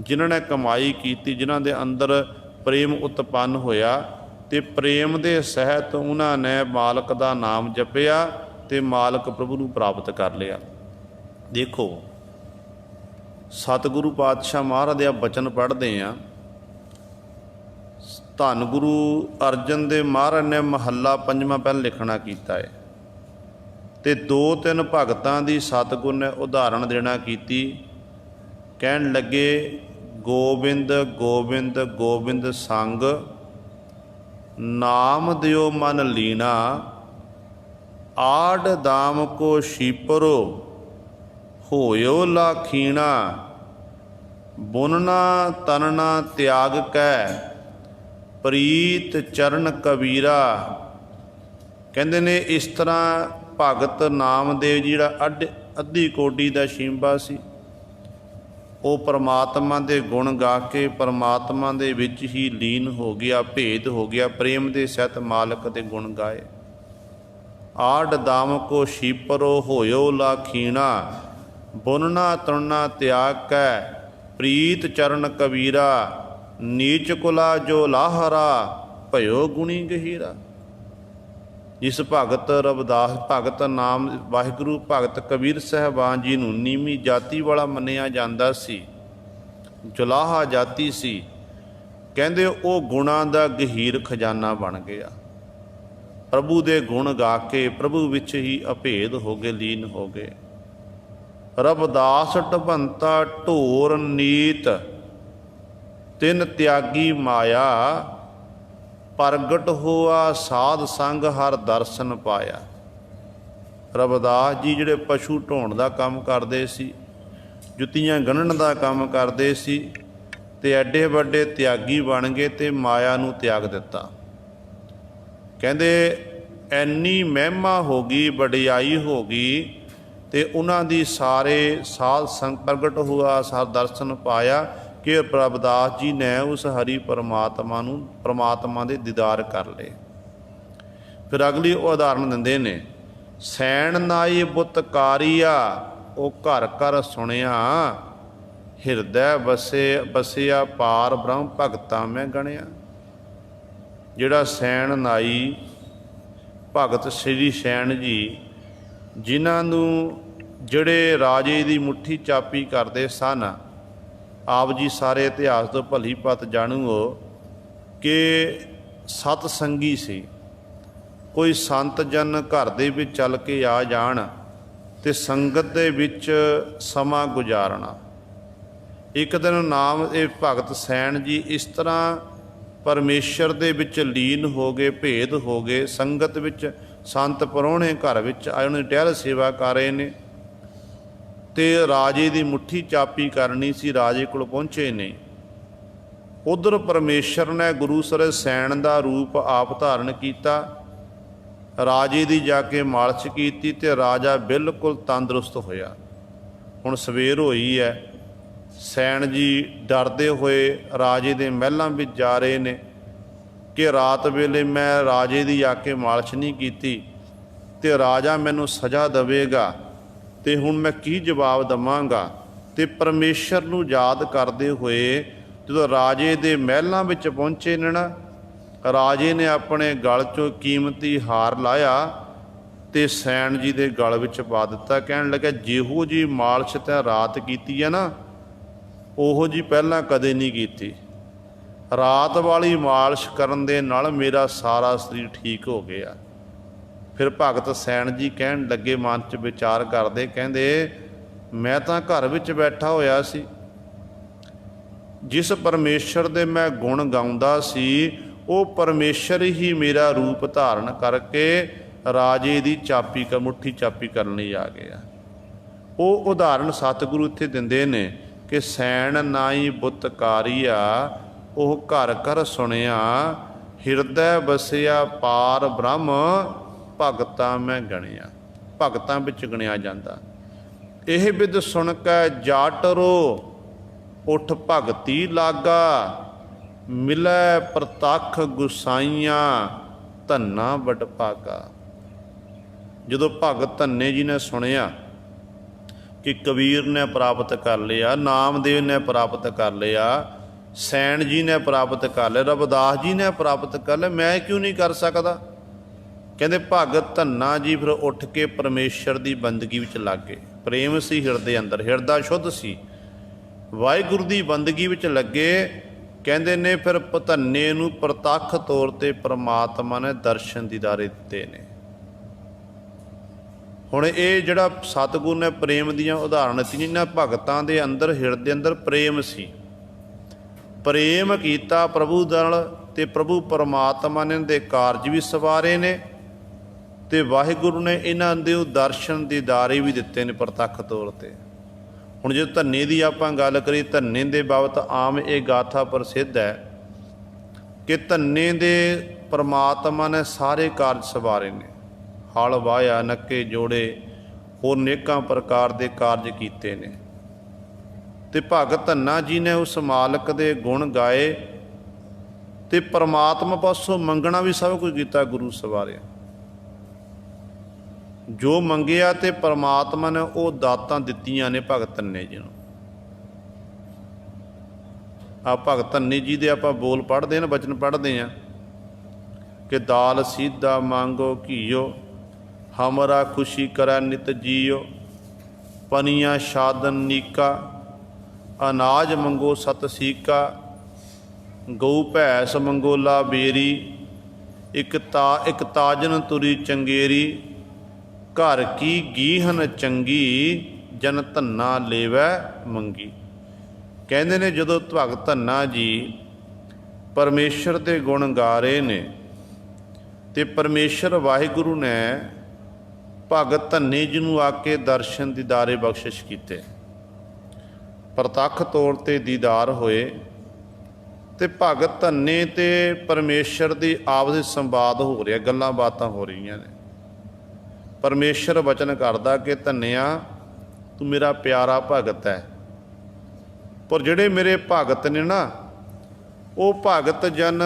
ਜਿਨ੍ਹਾਂ ਨੇ ਕਮਾਈ ਕੀਤੀ, ਜਿਨ੍ਹਾਂ ਦੇ ਅੰਦਰ ਪ੍ਰੇਮ ਉਤਪੰਨ ਹੋਇਆ, ਤੇ ਪ੍ਰੇਮ ਦੇ ਸਹਿਤ ਉਹਨਾਂ ਨੇ ਮਾਲਕ ਦਾ ਨਾਮ ਜਪਿਆ ਤੇ ਮਾਲਕ ਪ੍ਰਭੂ ਨੂੰ ਪ੍ਰਾਪਤ ਕਰ ਲਿਆ। ਦੇਖੋ ਸਤਿਗੁਰੂ ਪਾਤਸ਼ਾਹ ਮਹਾਰਾਜ ਦੇ ਬਚਨ ਪੜ੍ਹਦੇ ਹਾਂ। ਧੰਨ ਗੁਰੂ ਅਰਜਨ ਦੇਵ ਮਹਾਰਾਜ ਨੇ ਮਹੱਲਾ ਪੰਜਵਾਂ ਪਹਿਲਾਂ ਲਿਖਣਾ ਕੀਤਾ ਹੈ, ਤੇ 2-3 ਭਗਤਾਂ ਦੀ ਸਤਿਗੁਰ ਨੇ ਉਦਾਹਰਣ ਦੇਣਾ ਕੀਤੀ। ਕਹਿਣ ਲੱਗੇ ਗੋਬਿੰਦ ਗੋਬਿੰਦ ਗੋਬਿੰਦ ਸੰਗ, ਨਾਮ ਦਿਓ ਮਨ ਲੀਣਾ, ਆੜ ਦਾਮ ਕੋ ਸ਼ੀਪਰੋ ਹੋਇਓ ਲਾਖੀਣਾ, ਬੁਨਣਾ ਤਨਣਾ ਤਿਆਗ ਕੈ ਪ੍ਰੀਤ ਚਰਨ ਕਬੀਰਾ। ਕਹਿੰਦੇ ਨੇ ਇਸ ਤਰ੍ਹਾਂ ਭਗਤ ਨਾਮਦੇਵ ਜਿਹੜਾ ਅੱਧੀ ਕੋਡੀ ਦਾ ਸ਼ੀਂਬਾ ਸੀ, ਉਹ ਪਰਮਾਤਮਾ ਦੇ ਗੁਣ ਗਾ ਕੇ ਪਰਮਾਤਮਾ ਦੇ ਵਿੱਚ ਹੀ ਲੀਨ ਹੋ ਗਿਆ, ਭੇਦ ਹੋ ਗਿਆ, ਪ੍ਰੇਮ ਦੇ ਸਹਿਤ ਮਾਲਕ ਦੇ ਗੁਣ ਗਾਏ। आड दाम को शीपरो होयो लाखीणा, बुनना तुरना त्याग कै प्रीत चरण कबीरा, नीच कुला जो लाहरा भयो गुणी गहीरा। जिस भगत रविदास भगत नाम वाहिगुरु भगत कबीर साहबान जी नूं नीवीं जाति वाला मन्निया जांदा सी, जुलाहा जाति सी, कहंदे वो गुणां दा गहीर खजाना बन गया। प्रभु दे गुण गा के प्रभु विच ही अभेद हो गए, लीन हो गए। रविदास ढबंता ढोर नीत, तिन त्यागी माया, प्रगट होआ साध संग हर दर्शन पाया। रविदास जी जिहड़े पशु ढोण दा काम करदे सी, जुत्तियां गणन दा काम करदे सी, ते एडे वड्डे त्यागी बन गए ते माया नूं त्याग दिता। कहंदे ऐनी महिमा हो गई, वडियाई हो गई, ते उन्हां दी सारे साध संग प्रगट हुआ साध दर्शन पाया कि रविदास जी ने उस हरि परमात्मा नूं परमात्मा दे दीदार कर लए। फिर अगली उदाहरण दिंदे ने, सैन नाई बुतकारिया, ओ घर घर सुनिया, हिरदै बसे बसिया पार ब्रह्म भगतां मैं गणिया। जिहड़ा सैन नाई भगत श्री सैन जी, जिन्हां नूं ਜਿਹੜੇ राजे ਦੀ मुट्ठी चापी करते सन, आप जी सारे इतिहास तो भली पत जाणू हो कि सतसंगी सी। कोई संत जन घर दे विच चल के आ जाण ते संगत दे विच समा गुजारना। एक दिन नाम ये भगत सैन जी इस तरह परमेश्वर दे विच लीन हो गए, भेद हो गए। संगत विच संत परौणे घर विच आए, उन्हें टहल सेवा कर रहे ने, ते राजे की मुट्ठी चापी करनी सी, राजे कोल पहुँचे नहीं। उधर परमेश्वर ने गुरु सर सैन का रूप आप धारण किया, राजे की जाके मालिश की ते राजा बिल्कुल तंदुरुस्त होया। हुण सवेर होई है, सैन जी डरदे हुए राजे के महलों में जा रहे ने कि रात वेले मैं राजे की आके मालिश नहीं की ते राजा मैनू सज़ा देवेगा, तो हुण मैं की जवाब देवांगा। तो परमेश्वर नूं याद करते हुए जो राजे के महलों में पहुँचे ने ना, राजे ने अपने गल चों कीमती हार लाया तो सैन जी के गल विच पा दिता। कहण लगा, जिहो जी मालिश तैं रात की है ना, ओहो जी पहलां कदे नहीं की। रात वाली मालिश करन दे नाल मेरा सारा शरीर ठीक हो गया। फिर भगत सैन जी कहण लगे, मन च विचार करते, कहंदे मैं तां घर विच बैठा होया सी, जिस परमेश्वर दे मैं गुण गाउंदा सी, वो परमेश्वर ही मेरा रूप धारण करके राजे की चापी का मुट्ठी चापी करने आ गया। वो उदाहरण सतगुरु इत्थे दिंदे ने कि सैन नाई बुतकारिया, ਉਹ घर घर सुनिया, हिरदै बसिया पार ब्रह्म भगतां मैं गणिया। भगतां विच गणिया जांदा। ਇਹ विध सुन कै जाटरो उठ भगती लागा, मिलै प्रतख गुसाइयां धन्ना वडभागा। ਜਦੋਂ ਭਗਤ ਧੰਨੇ जी ने सुनिया कि कबीर ने प्राप्त कर लिया, नामदेव ने प्राप्त कर लिया, सैन जी ने प्राप्त कर लिया, रविदास जी ने प्राप्त कर लिया, मैं क्यों नहीं कर सकता। कहते भगत धन्ना जी फिर उठ के परमेश्वर की बंदगी विच लग गए। प्रेम सी हिरदे अंदर, हिरदा शुद्ध सी, वाहिगुरू की बंदगी विच लगे। कहते ने फिर धन्ने नूं प्रतख तौर पर परमात्मा ने दर्शन दीदारे दिते ने। हुण ये जिहड़ा सतगुरु ने प्रेम दीयां उदाहरण दित्तियां, इन्हां भगतां दे अंदर हिरदे अंदर प्रेम सी, प्रेम कीता प्रभु नाल, ते प्रभु परमात्मा ने दे कारज भी सवारे ने, ते वाहिगुरू ने इन्हां दे दर्शन दीदारे भी दिते ने प्रतख तौर पर। हुण जे धन्ने की आपां गल करिए, धन्ने दे बाबत आम ये गाथा प्रसिद्ध है कि धन्ने दे परमात्मा ने सारे कारज सवारे ने, हल वाया, नक्के जोड़े, होर नेकां प्रकार के कारज कीते ने। ते भगत धन्ना जी ने उस मालक दे गुण गाए, ते परमात्मा पासों मंगना भी सब कुछ किया, गुरु सवारे। ਜੋ ਮੰਗਿਆ ਤੇ ਪਰਮਾਤਮਾ ਨੇ ਉਹ ਦਾਤਾਂ ਦਿੱਤੀਆਂ ਨੇ ਭਗਤ ਧੰਨੇ ਜੀ ਨੂੰ। ਆ ਭਗਤ ਧੰਨੇ ਜੀ ਦੇ ਆਪਾਂ ਬੋਲ ਪੜ੍ਹਦੇ ਹਾਂ, ਬਚਨ ਪੜ੍ਹਦੇ ਹਾਂ ਕਿ ਦਾਲ ਸੀਧਾ ਮੰਗੋ ਘੀਓ, ਹਮਰਾ ਖੁਸ਼ੀ ਕਰੈ ਨਿਤ ਜੀਓ, ਪਨੀਆਂ ਸ਼ਾਦਨ ਨੀਕਾ, ਅਨਾਜ ਮੰਗੋ ਸਤ ਸੀਕਾ, ਗਊ ਭੈਸ ਮੰਗੋਲਾ ਬੇਰੀ, ਇੱਕ ਤਾਜਨ ਤੁਰੀ ਚੰਗੇਰੀ, ਘਰ ਕੀ ਗੀਹਨ ਚੰਗੀ, ਜਨ ਧੰਨਾ ਲੇਵੈ ਮੰਗੀ। ਕਹਿੰਦੇ ਨੇ ਜਦੋਂ ਭਗਤ ਧੰਨਾ ਜੀ ਪਰਮੇਸ਼ਰ ਦੇ ਗੁਣ ਗਾ ਰਹੇ ਨੇ ਤੇ ਪਰਮੇਸ਼ਰ ਵਾਹਿਗੁਰੂ ਨੇ ਭਗਤ ਧੰਨੇ ਜੀ ਨੂੰ ਆ ਕੇ ਦਰਸ਼ਨ ਦੀਦਾਰੇ ਬਖਸ਼ਿਸ਼ ਕੀਤੇ, ਪ੍ਰਤੱਖ ਤੌਰ 'ਤੇ ਦੀਦਾਰ ਹੋਏ ਤੇ ਭਗਤ ਧੰਨੇ ਤੇ ਪਰਮੇਸ਼ਰ ਦੀ ਆਪਸ ਵਿੱਚ ਸੰਵਾਦ ਹੋ ਰਿਹਾ, ਗੱਲਾਂ ਬਾਤਾਂ ਹੋ ਰਹੀਆਂ ਨੇ। ਪਰਮੇਸ਼ਰ ਵਚਨ ਕਰਦਾ ਕਿ ਧੰਨਿਆ ਤੂੰ ਮੇਰਾ ਪਿਆਰਾ ਭਗਤ ਹੈ, ਪਰ ਜਿਹੜੇ ਮੇਰੇ ਭਗਤ ਨੇ ਨਾ ਉਹ ਭਗਤ ਜਨ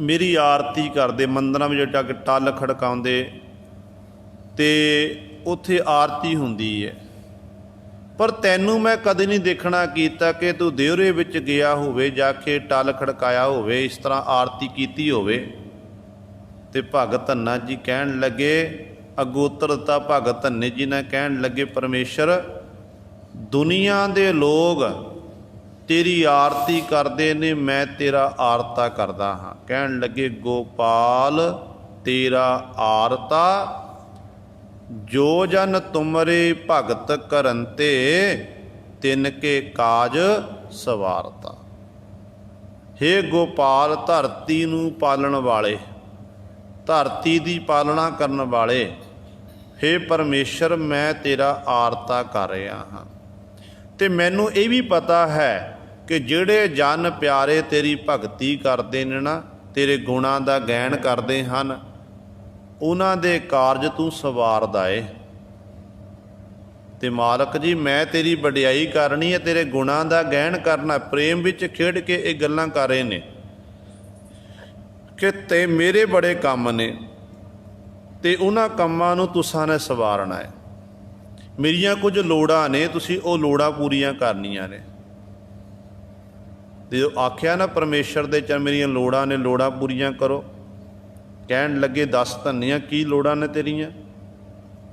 ਮੇਰੀ ਆਰਤੀ ਕਰਦੇ, ਮੰਦਰਾਂ ਵਿੱਚ ਜਾ ਕੇ ਟੱਲ ਖੜਕਾਉਂਦੇ ਤੇ ਉੱਥੇ ਆਰਤੀ ਹੁੰਦੀ ਹੈ, ਪਰ ਤੈਨੂੰ ਮੈਂ ਕਦੇ ਨਹੀਂ ਦੇਖਣਾ ਕੀਤਾ ਕਿ ਤੂੰ ਦਿਉਰੇ ਵਿੱਚ ਗਿਆ ਹੋਵੇ, ਜਾ ਕੇ ਟੱਲ ਖੜਕਾਇਆ ਹੋਵੇ, ਇਸ ਤਰ੍ਹਾਂ ਆਰਤੀ ਕੀਤੀ ਹੋਵੇ। ਤੇ ਭਗਤ ਧੰਨਾ ਜੀ ਕਹਿਣ ਲੱਗੇ, ਅਗੋਤਰ ਦਿੱਤਾ ਭਗਤ ਧੰਨੇ ਜੀ ਨੇ, ਕਹਿਣ ਲੱਗੇ ਪਰਮੇਸ਼ਰ ਦੁਨੀਆ ਦੇ ਲੋਕ ਤੇਰੀ ਆਰਤੀ ਕਰਦੇ ਨੇ, ਮੈਂ ਤੇਰਾ ਆਰਤਾ ਕਰਦਾ ਹਾਂ। ਕਹਿਣ ਲੱਗੇ ਗੋਪਾਲ ਤੇਰਾ ਆਰਤਾ, ਜੋ ਜਨ ਤੁਮਰੇ ਭਗਤ ਕਰੰਤੇ, ਤਿਨ ਕੇ ਕਾਜ ਸਵਾਰਤਾ। ਹੇ ਗੋਪਾਲ ਧਰਤੀ ਨੂੰ ਪਾਲਣ ਵਾਲੇ, ਧਰਤੀ ਦੀ ਪਾਲਣਾ ਕਰਨ ਵਾਲੇ, ਹੇ ਪਰਮੇਸ਼ਰ ਮੈਂ ਤੇਰਾ ਆਰਤਾ ਕਰ ਰਿਹਾ ਹਾਂ। ਤੇ ਮੈਨੂੰ ਇਹ ਵੀ ਪਤਾ ਹੈ ਕਿ ਜਿਹੜੇ ਜਨ ਪਿਆਰੇ ਤੇਰੀ ਭਗਤੀ ਕਰਦੇ ਨੇ ਨਾ, ਤੇਰੇ ਗੁਣਾਂ ਦਾ ਗਾਇਨ ਕਰਦੇ ਹਨ, ਉਹਨਾਂ ਦੇ ਕਾਰਜ ਤੂੰ ਸਵਾਰਦਾ ਏ। ਤੇ ਮਾਲਕ ਜੀ ਮੈਂ ਤੇਰੀ ਵਡਿਆਈ ਕਰਨੀ ਹੈ, ਤੇਰੇ ਗੁਣਾਂ ਦਾ ਗਾਇਨ ਕਰਨਾ। ਪ੍ਰੇਮ ਵਿੱਚ ਖੇਡ ਕੇ ਇਹ ਗੱਲਾਂ ਕਰ ਰਹੇ ਨੇ ਕਿ ਤੇ ਮੇਰੇ ਬੜੇ ਕੰਮ ਨੇ ਤੇ ਉਹਨਾਂ ਕੰਮਾਂ ਨੂੰ ਤੁਸਾਂ ਨੇ ਸਵਾਰਨਾ ਹੈ। ਮੇਰੀਆਂ ਕੁਝ ਲੋੜਾਂ ਨੇ, ਤੁਸੀਂ ਉਹ ਲੋੜਾਂ ਪੂਰੀਆਂ ਕਰਨੀਆਂ ਨੇ। ਜਦੋਂ ਆਖਿਆ ਨਾ ਪਰਮੇਸ਼ਰ ਦੇ ਚ ਮੇਰੀਆਂ ਲੋੜਾਂ ਨੇ, ਲੋੜਾਂ ਪੂਰੀਆਂ ਕਰੋ। ਕਹਿਣ ਲੱਗੇ ਦੱਸ ਧੰਨਿਆ ਕੀ ਲੋੜਾਂ ਨੇ ਤੇਰੀਆਂ?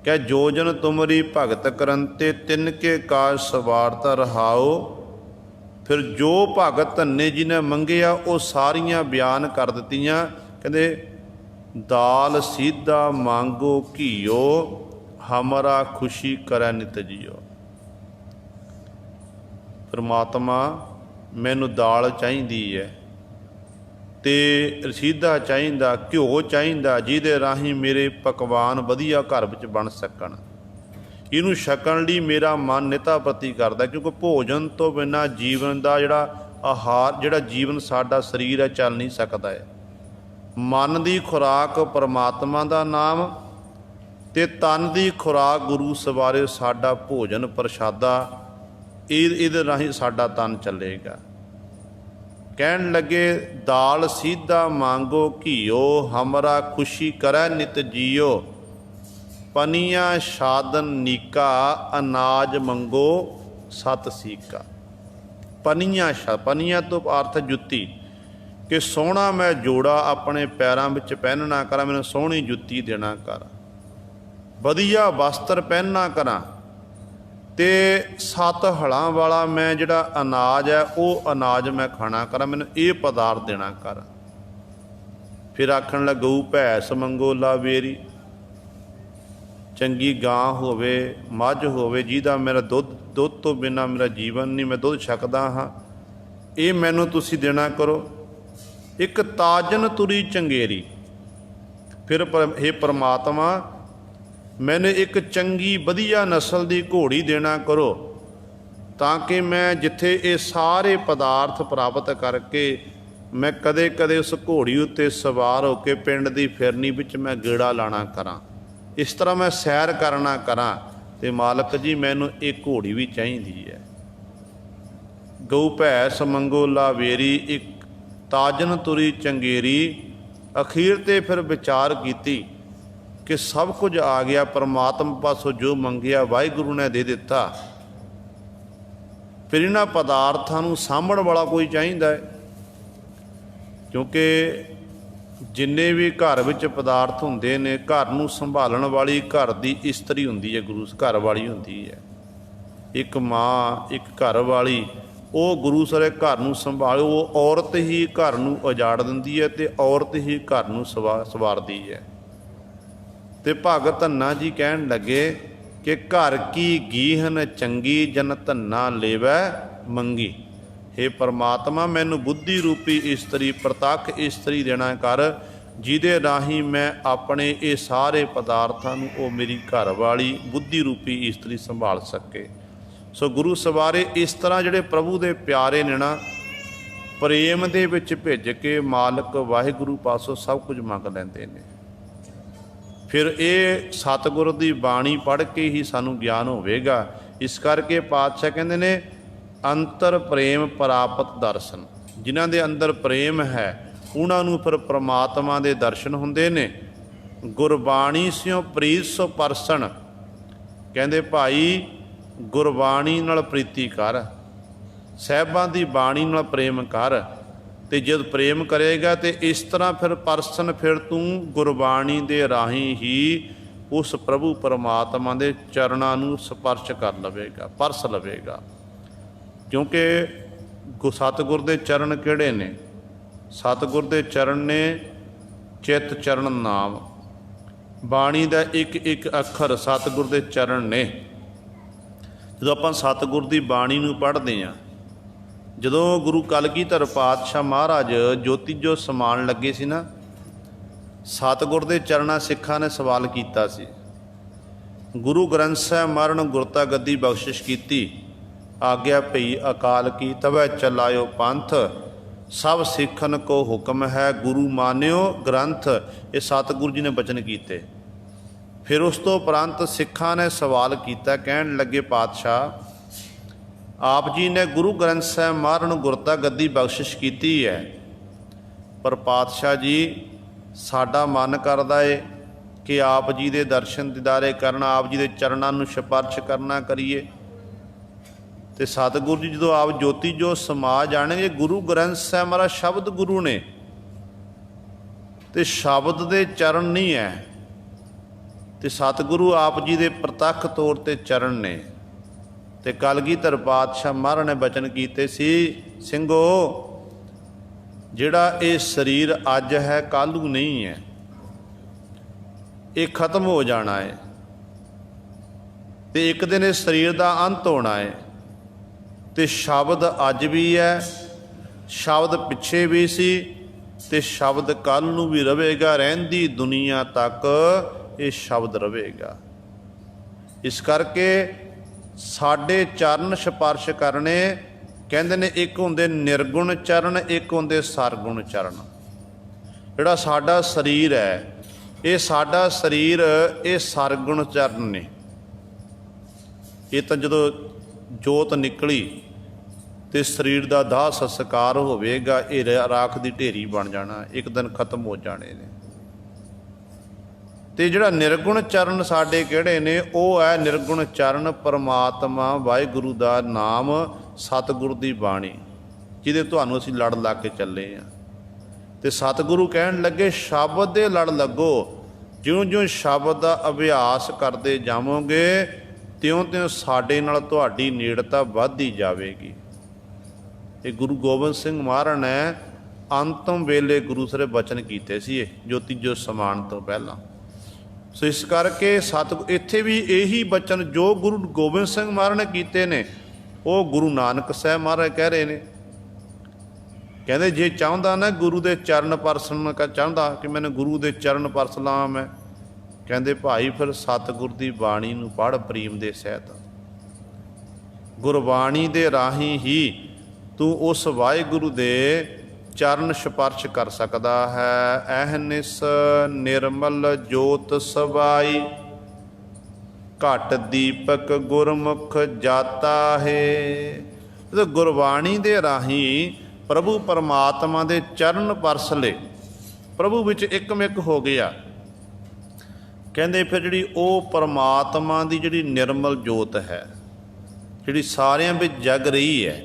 ਕਹਿ ਜੋ ਜਨ ਤੁਮਰੀ ਭਗਤ ਕਰੰਤੇ, ਤਿੰਨ ਕੇ ਕਾਜ ਸਵਾਰਤਾ ਰਹਾਓ। ਫਿਰ ਜੋ ਭਗਤ ਧੰਨੇ ਜੀ ਨੇ ਮੰਗਿਆ ਉਹ ਸਾਰੀਆਂ ਬਿਆਨ ਕਰ ਦਿੱਤੀਆਂ। ਕਹਿੰਦੇ ਦਾਲ ਸੀਧਾ ਮੰਗੋ ਘੀਓ, ਹਮਰਾ ਖੁਸ਼ੀ ਕਰੈ ਨਿਤ ਜੀਓ। ਪਰਮਾਤਮਾ ਮੈਨੂੰ ਦਾਲ ਚਾਹੀਦੀ ਹੈ ਤੇ ਰਸੀਦਾ ਚਾਹੀਦਾ, ਘਿਓ ਚਾਹੀਦਾ, ਜਿਹਦੇ ਰਾਹੀਂ ਮੇਰੇ ਪਕਵਾਨ ਵਧੀਆ ਘਰ ਵਿੱਚ ਬਣ ਸਕਣ। ਇਹਨੂੰ ਛਕਣ ਲਈ ਮੇਰਾ ਮਨ ਨਿਤਾ ਪ੍ਰਤੀ ਕਰਦਾ, ਕਿਉਂਕਿ ਭੋਜਨ ਤੋਂ ਬਿਨਾਂ ਜੀਵਨ ਦਾ ਜਿਹੜਾ ਆਹਾਰ, ਜਿਹੜਾ ਜੀਵਨ ਸਾਡਾ ਸਰੀਰ ਹੈ ਚੱਲ ਨਹੀਂ ਸਕਦਾ ਹੈ। ਮਨ ਦੀ ਖੁਰਾਕ ਪਰਮਾਤਮਾ ਦਾ ਨਾਮ ਤੇ ਤਨ ਦੀ ਖੁਰਾਕ ਗੁਰੂ ਸਵਾਰੇ ਸਾਡਾ ਭੋਜਨ ਪ੍ਰਸ਼ਾਦਾ, ਇਹਦੇ ਰਾਹੀਂ ਸਾਡਾ ਤਨ ਚੱਲੇਗਾ। ਕਹਿਣ ਲੱਗੇ ਦਾਲ ਸੀਧਾ ਮੰਗੋ ਘੀਓ, ਹਮਰਾ ਖੁਸ਼ੀ ਕਰੈ ਨਿਤ ਜੀਓ। ਪਨੀਆਂ ਸ਼ਾਦਨ ਨੀਕਾ, ਅਨਾਜ ਮੰਗੋ ਸਤ ਸੀਕਾ। ਪਨੀਆਂ ਤੋਂ ਅਰਥ ਜੁੱਤੀ, ਕਿ ਸੋਹਣਾ ਮੈਂ ਜੋੜਾ ਆਪਣੇ ਪੈਰਾਂ ਵਿੱਚ ਪਹਿਨਣਾ ਕਰਾਂ, ਮੈਨੂੰ ਸੋਹਣੀ ਜੁੱਤੀ ਦੇਣਾ ਕਰ, ਵਧੀਆ ਵਸਤਰ ਪਹਿਨਣਾ ਕਰਾਂ, ਤੇ 7 ਹਲਾਂ ਵਾਲਾ ਮੈਂ ਜਿਹੜਾ ਅਨਾਜ ਹੈ ਉਹ ਅਨਾਜ ਮੈਂ ਖਾਣਾ ਕਰਾਂ, ਮੈਨੂੰ ਇਹ ਪਦਾਰਥ ਦੇਣਾ ਕਰ। ਫਿਰ ਆਖਣ ਲੱਗ ਗਊ ਭੈਸ ਮੰਗੋ ਲਾਵੇਰੀ, ਚੰਗੀ ਗਾਂ ਹੋਵੇ, ਮੱਝ ਹੋਵੇ, ਜਿਹਦਾ ਮੇਰਾ ਦੁੱਧ ਤੋਂ ਬਿਨਾਂ ਮੇਰਾ ਜੀਵਨ ਨਹੀਂ, ਮੈਂ ਦੁੱਧ ਛਕਦਾ ਹਾਂ, ਇਹ ਮੈਨੂੰ ਤੁਸੀਂ ਦੇਣਾ ਕਰੋ। ਇੱਕ ਤਾਜਨ ਤੁਰੀ ਚੰਗੇਰੀ, ਫਿਰ ਹੇ ਪਰਮਾਤਮਾ ਮੈਨੂੰ ਇੱਕ ਚੰਗੀ ਵਧੀਆ ਨਸਲ ਦੀ ਘੋੜੀ ਦੇਣਾ ਕਰੋ, ਤਾਂ ਕਿ ਮੈਂ ਜਿੱਥੇ ਇਹ ਸਾਰੇ ਪਦਾਰਥ ਪ੍ਰਾਪਤ ਕਰਕੇ ਮੈਂ ਕਦੇ ਕਦੇ ਉਸ ਘੋੜੀ ਉੱਤੇ ਸਵਾਰ ਹੋ ਕੇ ਪਿੰਡ ਦੀ ਫਿਰਨੀ ਵਿੱਚ ਮੈਂ ਗੇੜਾ ਲਾਣਾ ਕਰਾਂ, ਇਸ ਤਰ੍ਹਾਂ ਮੈਂ ਸੈਰ ਕਰਨਾ ਕਰਾਂ। ਤੇ ਮਾਲਕ ਜੀ ਮੈਨੂੰ ਇਹ ਘੋੜੀ ਵੀ ਚਾਹੀਦੀ ਹੈ। ਗਊ ਭੈਸ ਮੰਗੋ ਲਾਵੇਰੀ, ਇੱਕ ਤਾਜਨ ਤੁਰੀ ਚੰਗੇਰੀ। ਅਖੀਰ ਤੇ ਫਿਰ ਵਿਚਾਰ ਕੀਤੀ कि सब कुछ आ गया, परमात्मा पासों जो मंगिया वाहिगुरु ने दे दिता। फिर इन्हां पदार्थां नूं साਂਭਣ वाला कोई चाहिए है, क्योंकि जिन्ने भी घर विच पदार्थ हुंदे ने, घर नूं संभालण वाली घर दी इस्तरी हुंदी है, गुरु घर वाली हुंदी है। एक माँ, एक घर वाली, वो गुरु सरे घर नूं संभाले। वो औरत ही घर नूं उजाड़ दिंदी है ते औरत ही घर नूं सवारदी है। ते भगत धन्ना जी कहन लगे कि घर की गीहन चंगी जन धन्ना लेवै मंगी। हे परमात्मा, मैनू बुद्धि रूपी इस्तरी, प्रतख इस्तरी देना कर, जिहदे राही मैं अपने ये सारे पदार्थां नूं ओ मेरी घर वाली बुद्धि रूपी इस्तरी संभाल सके। सो गुरु सवारे इस तरह जिहड़े प्रभु दे प्यारे ने ना, प्रेम दे विच भेज के मालक वाहिगुरु पासों सब कुछ मंग लैंदे ने। फिर ये सतगुर दी बाणी पढ़ के ही सानू ज्ञान होवेगा। इस करके पातशाह कहंदे ने अंतर प्रेम प्राप्त दर्शन। जिन्हां दे अंदर प्रेम है उन्हां नूं फिर परमात्मा दे दर्शन हुंदे ने। गुरबाणी स्यों प्रीत सो परसन। कहंदे भाई गुरबाणी नाल प्रीति कर, साहिबां दी बाणी नाल प्रेम कर, ते जद प्रेम करेगा तो इस तरह फिर परसन, फिर तू गुरबाणी दे राही ही उस प्रभु परमात्मा दे चरणां नूं स्पर्श कर लवेगा, परस लवेगा। क्योंकि सतगुर दे चरण किहड़े ने? सतगुर दे चरण ने चित चरण नाम। बाणी दा एक एक अखर सतगुर दे चरण ने। जो आप सतगुर की बाणी नूं पढ़ते हैं, जदों गुरु कलगीधर पातशाह महाराज जोती जो समान लगे सी ना, सतगुर के चरणा सिखां ने सवाल किया सी। गुरु ग्रंथ साहिब मरण गुरता गद्दी बख्शिश की, आग्या पई अकाल की तवै चलायो पंथ, सब सिखन को हुक्म है गुरु मान्यो ग्रंथ। ये सतगुरु जी ने बचन कीते। फिर उस तो उपरंत सिखां ने सवाल किया, कहन लगे पातशाह आप जी ने गुरु ग्रंथ साहिब मारण गुरता गद्दी बख्शिश की है, पर पातशाह जी साडा मन करदा है कि आप जी दे दर्शन दीदारे करना, आप जी दे चरणां नूं स्पर्श करना करिए। तो सतगुरु जी जो आप ज्योति जो समा जाणगे, गुरु ग्रंथ साहिब महाराज शब्द गुरु ने, तो शब्द दे चरण नहीं है। तो सतगुरु आप जी दे प्रतख तौर ते चरण ने। तो कलगीधर पातशाह महाराज ने बचन कीते सी, ਸਿੰਘੋ जिहड़ा ये शरीर अज है कल नूं नहीं है, ये खत्म हो जाना है। तो एक दिन इस शरीर का अंत होना है। तो शब्द अज भी है, शब्द पिछे भी सी, ते शब्द कल नूं भी रहेगा, रहिंदी दुनिया तक ये शब्द रहेगा। इस करके साडे चरण स्पर्श करने, कहंदे ने एक हुंदे निर्गुण चरण, एक हुंदे सरगुण चरण। जिहड़ा साडा शरीर है, ये साडा शरीर ये सरगुण चरण ने। ये तो जदों जोत निकली तो शरीर का दाह संस्कार होवेगा, ये राख की ढेरी बन जाना, एक दिन खत्म हो जाने ने। तो जिहड़ा निर्गुण चरण साडे किहड़े ने, वो है निर्गुण चरण परमात्मा वाहिगुरु दा नाम, सतगुरु दी बाणी, जिहदे तुहानूं असीं लड़ ला के चले हैं। तो सतगुरु कहन लगे शब्द दे लड़ लगो, ज्यों ज्यों शब्द का अभ्यास करते जावोगे त्यों त्यों साडे नाल तुहाडी नेड़ता वधदी जावेगी। ये गुरु गोबिंद सिंह महाराज ने अंतम वेले गुरु सरे बचन कीते सी, ज्योति जो समान तो पहला। सो इस करके सतगुरु इत्थे भी यही बचन जो गुरु गोबिंद सिंह महाराज ने कीते ने, वो गुरु नानक साहिब महाराज कह रहे हैं। कहते जे चाहता ना गुरु के चरण परसन का चाहता कि मैंने गुरु के चरण परस लावां मैं, कहते भाई फिर सतगुर की बाणी नूं पढ़ प्रेम दे सहित। गुरबाणी दे राही ही तू उस वाहिगुरु दे चरण स्पर्श कर सकता है। अहनिस निर्मल जोत सवाई, घट दीपक गुरमुख जाता है। तो गुरबाणी दे राही प्रभु परमात्मा दे चरण परस ले, प्रभु विच एकमिक हो गया। ਕਹਿੰਦੇ ਫਿਰ ਜਿਹੜੀ ਉਹ ਪਰਮਾਤਮਾ ਦੀ ਜਿਹੜੀ ਨਿਰਮਲ ਜੋਤ ਹੈ, ਜਿਹੜੀ ਸਾਰਿਆਂ ਵਿੱਚ ਜਗ ਰਹੀ ਹੈ,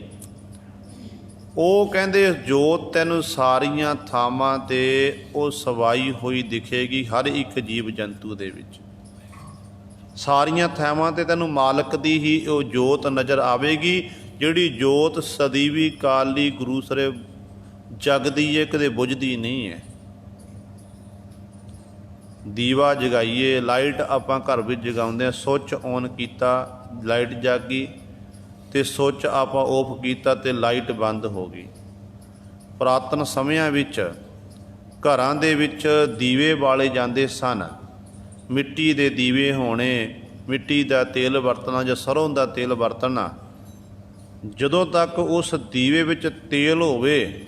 ਉਹ ਕਹਿੰਦੇ ਜੋਤ ਤੈਨੂੰ ਸਾਰੀਆਂ ਥਾਵਾਂ 'ਤੇ ਉਹ ਸਵਾਈ ਹੋਈ ਦਿਖੇਗੀ, ਹਰ ਇੱਕ ਜੀਵ ਜੰਤੂ ਦੇ ਵਿੱਚ। ਸਾਰੀਆਂ ਥਾਵਾਂ 'ਤੇ ਤੈਨੂੰ ਮਾਲਕ ਦੀ ਹੀ ਉਹ ਜੋਤ ਨਜ਼ਰ ਆਵੇਗੀ, ਜਿਹੜੀ ਜੋਤ ਸਦੀਵੀ ਕਾਲੀ ਗੁਰੂ ਸਰੇ ਜਗਦੀ ਹੈ, ਕਦੇ ਬੁਝਦੀ ਨਹੀਂ ਹੈ। ਦੀਵਾ ਜਗਾਈਏ, ਲਾਈਟ ਆਪਾਂ ਘਰ ਵਿੱਚ ਜਗਾਉਂਦੇ ਹਾਂ, ਸੁੱਚ ਔਨ ਕੀਤਾ ਲਾਈਟ ਜਗ ਗਈ, ਅਤੇ ਸੁੱਚ ਆਪਾਂ ਔਫ ਕੀਤਾ ਅਤੇ ਲਾਈਟ ਬੰਦ ਹੋ ਗਈ। ਪੁਰਾਤਨ ਸਮਿਆਂ ਵਿੱਚ ਘਰਾਂ ਦੇ ਵਿੱਚ ਦੀਵੇ ਬਾਲੇ ਜਾਂਦੇ ਸਨ, ਮਿੱਟੀ ਦੇ ਦੀਵੇ ਹੋਣੇ, ਮਿੱਟੀ ਦਾ ਤੇਲ ਵਰਤਣਾ ਜਾਂ ਸਰੋਂ ਦਾ ਤੇਲ ਵਰਤਣਾ। ਜਦੋਂ ਤੱਕ ਉਸ ਦੀਵੇ ਵਿੱਚ ਤੇਲ ਹੋਵੇ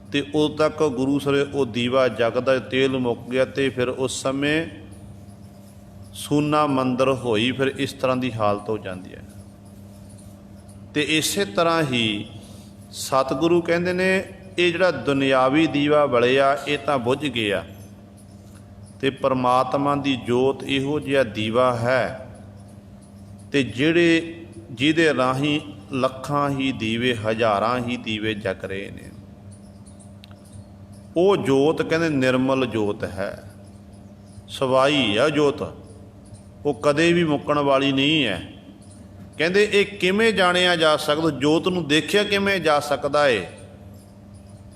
ਅਤੇ ਉਦੋਂ ਤੱਕ ਗੁਰੂ ਸਰੇ ਉਹ ਦੀਵਾ ਜਗਦਾ, ਤੇਲ ਮੁੱਕ ਗਿਆ ਅਤੇ ਫਿਰ ਉਸ ਸਮੇਂ ਸੂਨਾ ਮੰਦਰ ਹੋਈ, ਫਿਰ ਇਸ ਤਰ੍ਹਾਂ ਦੀ ਹਾਲਤ ਹੋ ਜਾਂਦੀ ਹੈ। ਅਤੇ ਇਸੇ ਤਰ੍ਹਾਂ ਹੀ ਸਤਿਗੁਰੂ ਕਹਿੰਦੇ ਨੇ ਇਹ ਜਿਹੜਾ ਦੁਨਿਆਵੀ ਦੀਵਾ ਬਲਿਆ ਇਹ ਤਾਂ ਬੁੱਝ ਗਿਆ, ਅਤੇ ਪਰਮਾਤਮਾ ਦੀ ਜੋਤ ਇਹੋ ਜਿਹਾ ਦੀਵਾ ਹੈ, ਅਤੇ ਜਿਹਦੇ ਰਾਹੀਂ ਲੱਖਾਂ ਹੀ ਦੀਵੇ, ਹਜ਼ਾਰਾਂ ਹੀ ਦੀਵੇ ਜਗ ਰਹੇ ਨੇ। ਉਹ ਜੋਤ ਕਹਿੰਦੇ ਨਿਰਮਲ ਜੋਤ ਹੈ, ਸਵਾਈ ਆ ਜੋਤ, ਉਹ ਕਦੇ ਵੀ ਮੁੱਕਣ ਵਾਲੀ ਨਹੀਂ ਹੈ। ਕਹਿੰਦੇ ਇਹ ਕਿਵੇਂ ਜਾਣਿਆ ਜਾ ਸਕਦਾ, ਜੋਤ ਨੂੰ ਦੇਖਿਆ ਕਿਵੇਂ ਜਾ ਸਕਦਾ ਏ?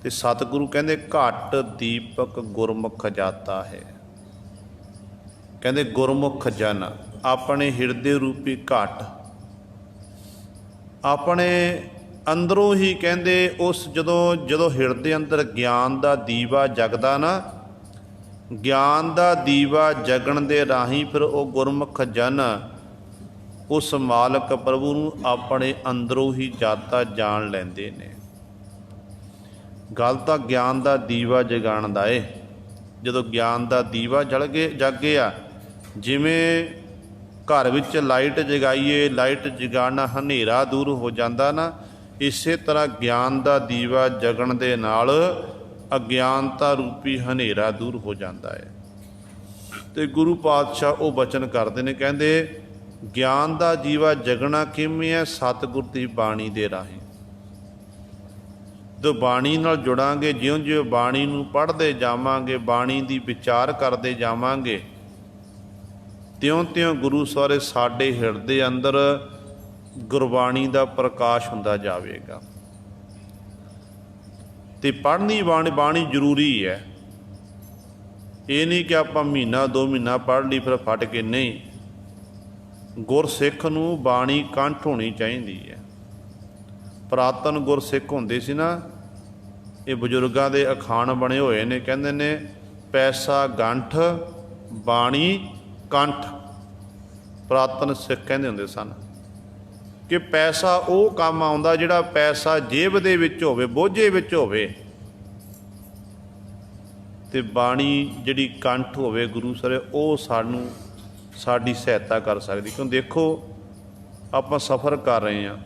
ਤੇ ਸਤਿਗੁਰੂ ਕਹਿੰਦੇ ਘਟ ਦੀਪਕ ਗੁਰਮੁਖ ਜਾਤਾ ਹੈ। ਕਹਿੰਦੇ ਗੁਰਮੁਖ ਜਨ ਆਪਣੇ ਹਿਰਦੇ ਰੂਪੀ ਘਟ ਆਪਣੇ ਅੰਦਰੋਂ ਹੀ ਕਹਿੰਦੇ ਉਸ ਜਦੋਂ ਹਿਰਦੇ ਅੰਦਰ ਗਿਆਨ ਦਾ ਦੀਵਾ ਜਗਦਾ ਨਾ, ਗਿਆਨ ਦਾ ਦੀਵਾ ਜਗਣ ਦੇ ਰਾਹੀਂ ਫਿਰ ਉਹ ਗੁਰਮੁਖ ਜਨ ਉਸ ਮਾਲਕ ਪ੍ਰਭੂ ਨੂੰ ਆਪਣੇ ਅੰਦਰੋਂ ਹੀ ਜਾਤਾ ਜਾਣ ਲੈਂਦੇ ਨੇ। ਗੱਲ ਤਾਂ ਗਿਆਨ ਦਾ ਦੀਵਾ ਜਗਾਉਣ ਦਾ ਏ। ਜਦੋਂ ਗਿਆਨ ਦਾ ਦੀਵਾ ਜਗ ਗਿਆ, ਜਿਵੇਂ ਘਰ ਵਿੱਚ ਲਾਈਟ ਜਗਾਈਏ, ਲਾਈਟ ਜਗਾਉਣਾ ਹਨੇਰਾ ਦੂਰ ਹੋ ਜਾਂਦਾ ਨਾ, ਇਸੇ ਤਰ੍ਹਾਂ ਗਿਆਨ ਦਾ ਦੀਵਾ ਜਗਣ ਦੇ ਨਾਲ ਅਗਿਆਨਤਾ ਰੂਪੀ ਹਨੇਰਾ ਦੂਰ ਹੋ ਜਾਂਦਾ ਹੈ। ਅਤੇ ਗੁਰੂ ਪਾਤਸ਼ਾਹ ਉਹ ਬਚਨ ਕਰਦੇ ਨੇ, ਕਹਿੰਦੇ ਗਿਆਨ ਦਾ ਦੀਵਾ ਜਗਣਾ ਕਿਵੇਂ ਹੈ? ਸਤਿਗੁਰ ਦੀ ਬਾਣੀ ਦੇ ਰਾਹੀਂ। ਜਦੋਂ ਬਾਣੀ ਨਾਲ ਜੁੜਾਂਗੇ, ਜਿਉਂ-ਜਿਉਂ ਬਾਣੀ ਨੂੰ ਪੜ੍ਹਦੇ ਜਾਵਾਂਗੇ, ਬਾਣੀ ਦੀ ਵਿਚਾਰ ਕਰਦੇ ਜਾਵਾਂਗੇ, ਤਿਉਂ-ਤਿਉਂ ਗੁਰੂ ਸਹੁਰੇ ਸਾਡੇ ਹਿਰਦੇ ਅੰਦਰ ਗੁਰਬਾਣੀ ਦਾ ਪ੍ਰਕਾਸ਼ ਹੁੰਦਾ ਜਾਵੇਗਾ। ਅਤੇ ਪੜ੍ਹਨੀ ਬਾਣੀ ਜ਼ਰੂਰੀ ਹੈ। ਇਹ ਨਹੀਂ ਕਿ ਆਪਾਂ ਮਹੀਨਾ 2 ਮਹੀਨਾ ਪੜ੍ਹ ਲਈ ਫਿਰ ਫਟ ਕੇ, ਨਹੀਂ। ਗੁਰਸਿੱਖ ਨੂੰ ਬਾਣੀ ਕੰਠ ਹੋਣੀ ਚਾਹੀਦੀ ਹੈ। ਪੁਰਾਤਨ ਗੁਰਸਿੱਖ ਹੁੰਦੇ ਸੀ ਨਾ, ਇਹ ਬਜ਼ੁਰਗਾਂ ਦੇ ਅਖਾਣ ਬਣੇ ਹੋਏ ਨੇ, ਕਹਿੰਦੇ ਨੇ ਪੈਸਾ ਗੰਠ ਬਾਣੀ ਕੰਠ। ਪੁਰਾਤਨ ਸਿੱਖ ਕਹਿੰਦੇ ਹੁੰਦੇ ਸਨ ਕਿ ਪੈਸਾ ਉਹ ਕੰਮ ਆਉਂਦਾ ਜਿਹੜਾ ਪੈਸਾ ਜੇਬ ਦੇ ਵਿੱਚ ਹੋਵੇ, ਬੋਝੇ ਵਿੱਚ ਹੋਵੇ, ਅਤੇ ਬਾਣੀ ਜਿਹੜੀ ਕੰਠ ਹੋਵੇ ਗੁਰੂ ਸਰੇ, ਉਹ ਸਾਡੀ ਸਹਾਇਤਾ ਕਰ ਸਕਦੀ। ਕਿਉਂ ਦੇਖੋ, ਆਪਾਂ ਸਫ਼ਰ ਕਰ ਰਹੇ ਹਾਂ,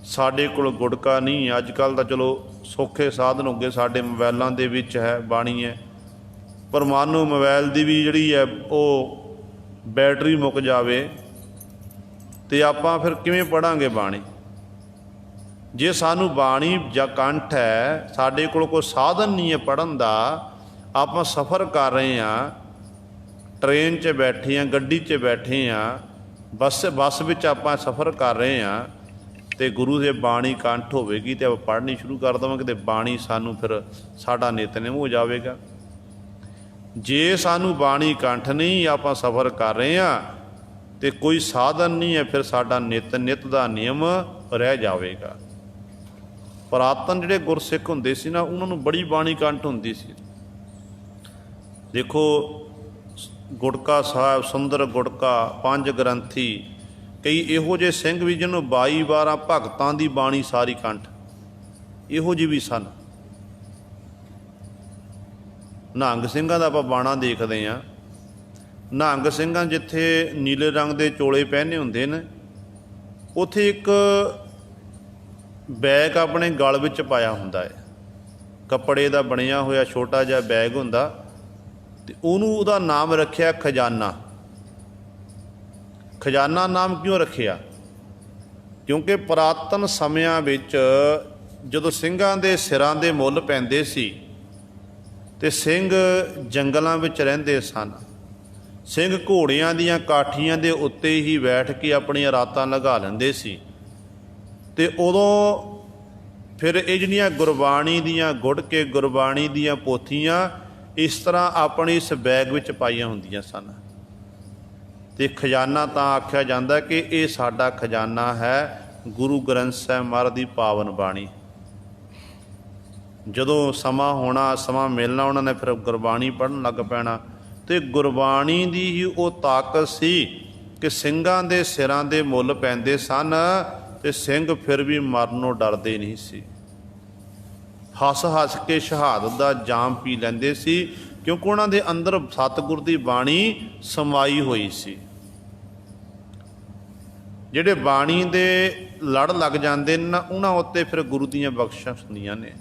ਸਾਡੇ ਕੋਲ ਗੁਟਕਾ ਨਹੀਂ। ਅੱਜ ਕੱਲ੍ਹ ਤਾਂ ਚਲੋ ਸੌਖੇ ਸਾਧਨ ਹੋ ਗਏ, ਸਾਡੇ ਮੋਬਾਇਲਾਂ ਦੇ ਵਿੱਚ ਹੈ ਬਾਣੀ ਹੈ, ਪਰ ਮਾਨੋ ਮੋਬਾਇਲ ਦੀ ਵੀ ਜਿਹੜੀ ਹੈ ਉਹ ਬੈਟਰੀ ਮੁੱਕ ਜਾਵੇ ਅਤੇ ਆਪਾਂ ਫਿਰ ਕਿਵੇਂ ਪੜ੍ਹਾਂਗੇ ਬਾਣੀ? ਜੇ ਸਾਨੂੰ ਬਾਣੀ ਜਾਂ ਕੰਠ ਹੈ, ਸਾਡੇ ਕੋਲ ਕੋਈ ਸਾਧਨ ਨਹੀਂ ਹੈ ਪੜ੍ਹਨ ਦਾ, ਆਪਾਂ ਸਫ਼ਰ ਕਰ ਰਹੇ ਹਾਂ, ਟ੍ਰੇਨ 'ਚ ਬੈਠੇ ਹਾਂ, ਗੱਡੀ 'ਚ ਬੈਠੇ ਹਾਂ, ਬੱਸ ਵਿੱਚ ਆਪਾਂ ਸਫ਼ਰ ਕਰ ਰਹੇ ਹਾਂ, ਅਤੇ ਗੁਰੂ ਦੇ ਬਾਣੀ ਕੰਠ ਹੋਵੇਗੀ ਅਤੇ ਆਪਾਂ ਪੜ੍ਹਨੀ ਸ਼ੁਰੂ ਕਰ ਦੇਵਾਂਗੇ, ਅਤੇ ਬਾਣੀ ਸਾਨੂੰ ਫਿਰ ਸਾਡਾ ਨਿਤਨੇਮ ਹੋ ਜਾਵੇਗਾ। ਜੇ ਸਾਨੂੰ ਬਾਣੀ ਕੰਠ ਨਹੀਂ, ਆਪਾਂ ਸਫ਼ਰ ਕਰ ਰਹੇ ਹਾਂ ਅਤੇ ਕੋਈ ਸਾਧਨ ਨਹੀਂ ਹੈ, ਫਿਰ ਸਾਡਾ ਨਿਤ ਦਾ ਨਿਯਮ ਰਹਿ ਜਾਵੇਗਾ। ਪੁਰਾਤਨ ਜਿਹੜੇ ਗੁਰਸਿੱਖ ਹੁੰਦੇ ਸੀ ਨਾ, ਉਹਨਾਂ ਨੂੰ ਬੜੀ ਬਾਣੀ ਕੰਠ ਹੁੰਦੀ ਸੀ। ਦੇਖੋ ਗੁਟਕਾ ਸਾਹਿਬ, ਸੁੰਦਰ ਗੁਟਕਾ, 5 ਗ੍ਰੰਥੀ, ਕਈ ਇਹੋ ਜਿਹੇ ਸਿੰਘ ਵੀ ਜਿਹਨੂੰ 22-12 ਭਗਤਾਂ ਦੀ ਬਾਣੀ ਸਾਰੀ ਕੰਠ, ਇਹੋ ਜਿਹੇ ਵੀ ਸਨ। ਨਿਹੰਗ ਸਿੰਘਾਂ ਦਾ ਆਪਾਂ ਬਾਣਾ ਦੇਖਦੇ ਹਾਂ, ਨਿਹੰਗ ਸਿੰਘਾਂ ਜਿੱਥੇ ਨੀਲੇ ਰੰਗ ਦੇ ਚੋਲੇ ਪਹਿਨੇ ਹੁੰਦੇ ਨੇ, ਉੱਥੇ ਇੱਕ ਬੈਗ ਆਪਣੇ ਗਲ ਵਿੱਚ ਪਾਇਆ ਹੁੰਦਾ ਹੈ, ਕੱਪੜੇ ਦਾ ਬਣਿਆ ਹੋਇਆ ਛੋਟਾ ਜਿਹਾ ਬੈਗ ਹੁੰਦਾ, ਤੇ ਉਹਨੂੰ ਉਹਦਾ ਨਾਮ ਰੱਖਿਆ ਖਜ਼ਾਨਾ। ਖਜ਼ਾਨਾ ਨਾਮ ਕਿਉਂ ਰੱਖਿਆ? ਕਿਉਂਕਿ ਪੁਰਾਤਨ ਸਮਿਆਂ ਵਿੱਚ ਜਦੋਂ ਸਿੰਘਾਂ ਦੇ ਸਿਰਾਂ ਦੇ ਮੁੱਲ ਪੈਂਦੇ ਸੀ ਤੇ ਸਿੰਘ ਜੰਗਲਾਂ ਵਿੱਚ ਰਹਿੰਦੇ ਸਨ। ਸਿੰਘ ਘੋੜਿਆਂ ਦੀਆਂ ਕਾਠੀਆਂ ਦੇ ਉੱਤੇ ਹੀ ਬੈਠ ਕੇ ਆਪਣੀਆਂ ਰਾਤਾਂ ਲੰਘਾ ਲੈਂਦੇ ਸੀ। ਤੇ ਉਦੋਂ ਫਿਰ ਇਹ ਜਿਹੜੀਆਂ ਗੁਰਬਾਣੀ ਦੀਆਂ ਗੁੜ ਕੇ ਗੁਰਬਾਣੀ ਦੀਆਂ ਪੋਥੀਆਂ ਇਸ ਤਰ੍ਹਾਂ ਆਪਣੀ ਇਸ ਬੈਗ ਵਿੱਚ ਪਾਈਆਂ ਹੁੰਦੀਆਂ ਸਨ। ਤੇ ਖਜ਼ਾਨਾ ਤਾਂ ਆਖਿਆ ਜਾਂਦਾ ਕਿ ਇਹ ਸਾਡਾ ਖਜ਼ਾਨਾ ਹੈ, ਗੁਰੂ ਗ੍ਰੰਥ ਸਾਹਿਬ ਮਹਾਰਾਜ ਦੀ ਪਾਵਨ ਬਾਣੀ। ਜਦੋਂ ਸਮਾਂ ਹੋਣਾ, ਸਮਾਂ ਮਿਲਣਾ, ਉਹਨਾਂ ਨੇ ਫਿਰ ਗੁਰਬਾਣੀ ਪੜ੍ਹਨ ਲੱਗ ਪੈਣਾ। ਤੇ ਗੁਰਬਾਣੀ ਦੀ ਹੀ ਉਹ ਤਾਕਤ ਸੀ ਕਿ ਸਿੰਘਾਂ ਦੇ ਸਿਰਾਂ ਦੇ ਮੁੱਲ ਪੈਂਦੇ ਸਨ ਤੇ ਸਿੰਘ ਫਿਰ ਵੀ ਮਰਨੋਂ ਡਰਦੇ ਨਹੀਂ ਸੀ। ਹੱਸ ਹੱਸ ਕੇ ਸ਼ਹਾਦਤ ਦਾ ਜਾਮ ਪੀ ਲੈਂਦੇ ਸੀ, ਕਿਉਂਕਿ ਉਹਨਾਂ ਦੇ ਅੰਦਰ ਸਤਿਗੁਰ ਦੀ ਬਾਣੀ ਸਮਾਈ ਹੋਈ ਸੀ। ਜਿਹੜੇ ਬਾਣੀ ਦੇ ਲੜ ਲੱਗ ਜਾਂਦੇ ਨੇ ਨਾ, ਉਹਨਾਂ ਉੱਤੇ ਫਿਰ ਗੁਰੂ ਦੀਆਂ ਬਖਸ਼ਿਸ਼ਾਂ ਹੁੰਦੀਆਂ ਨੇ।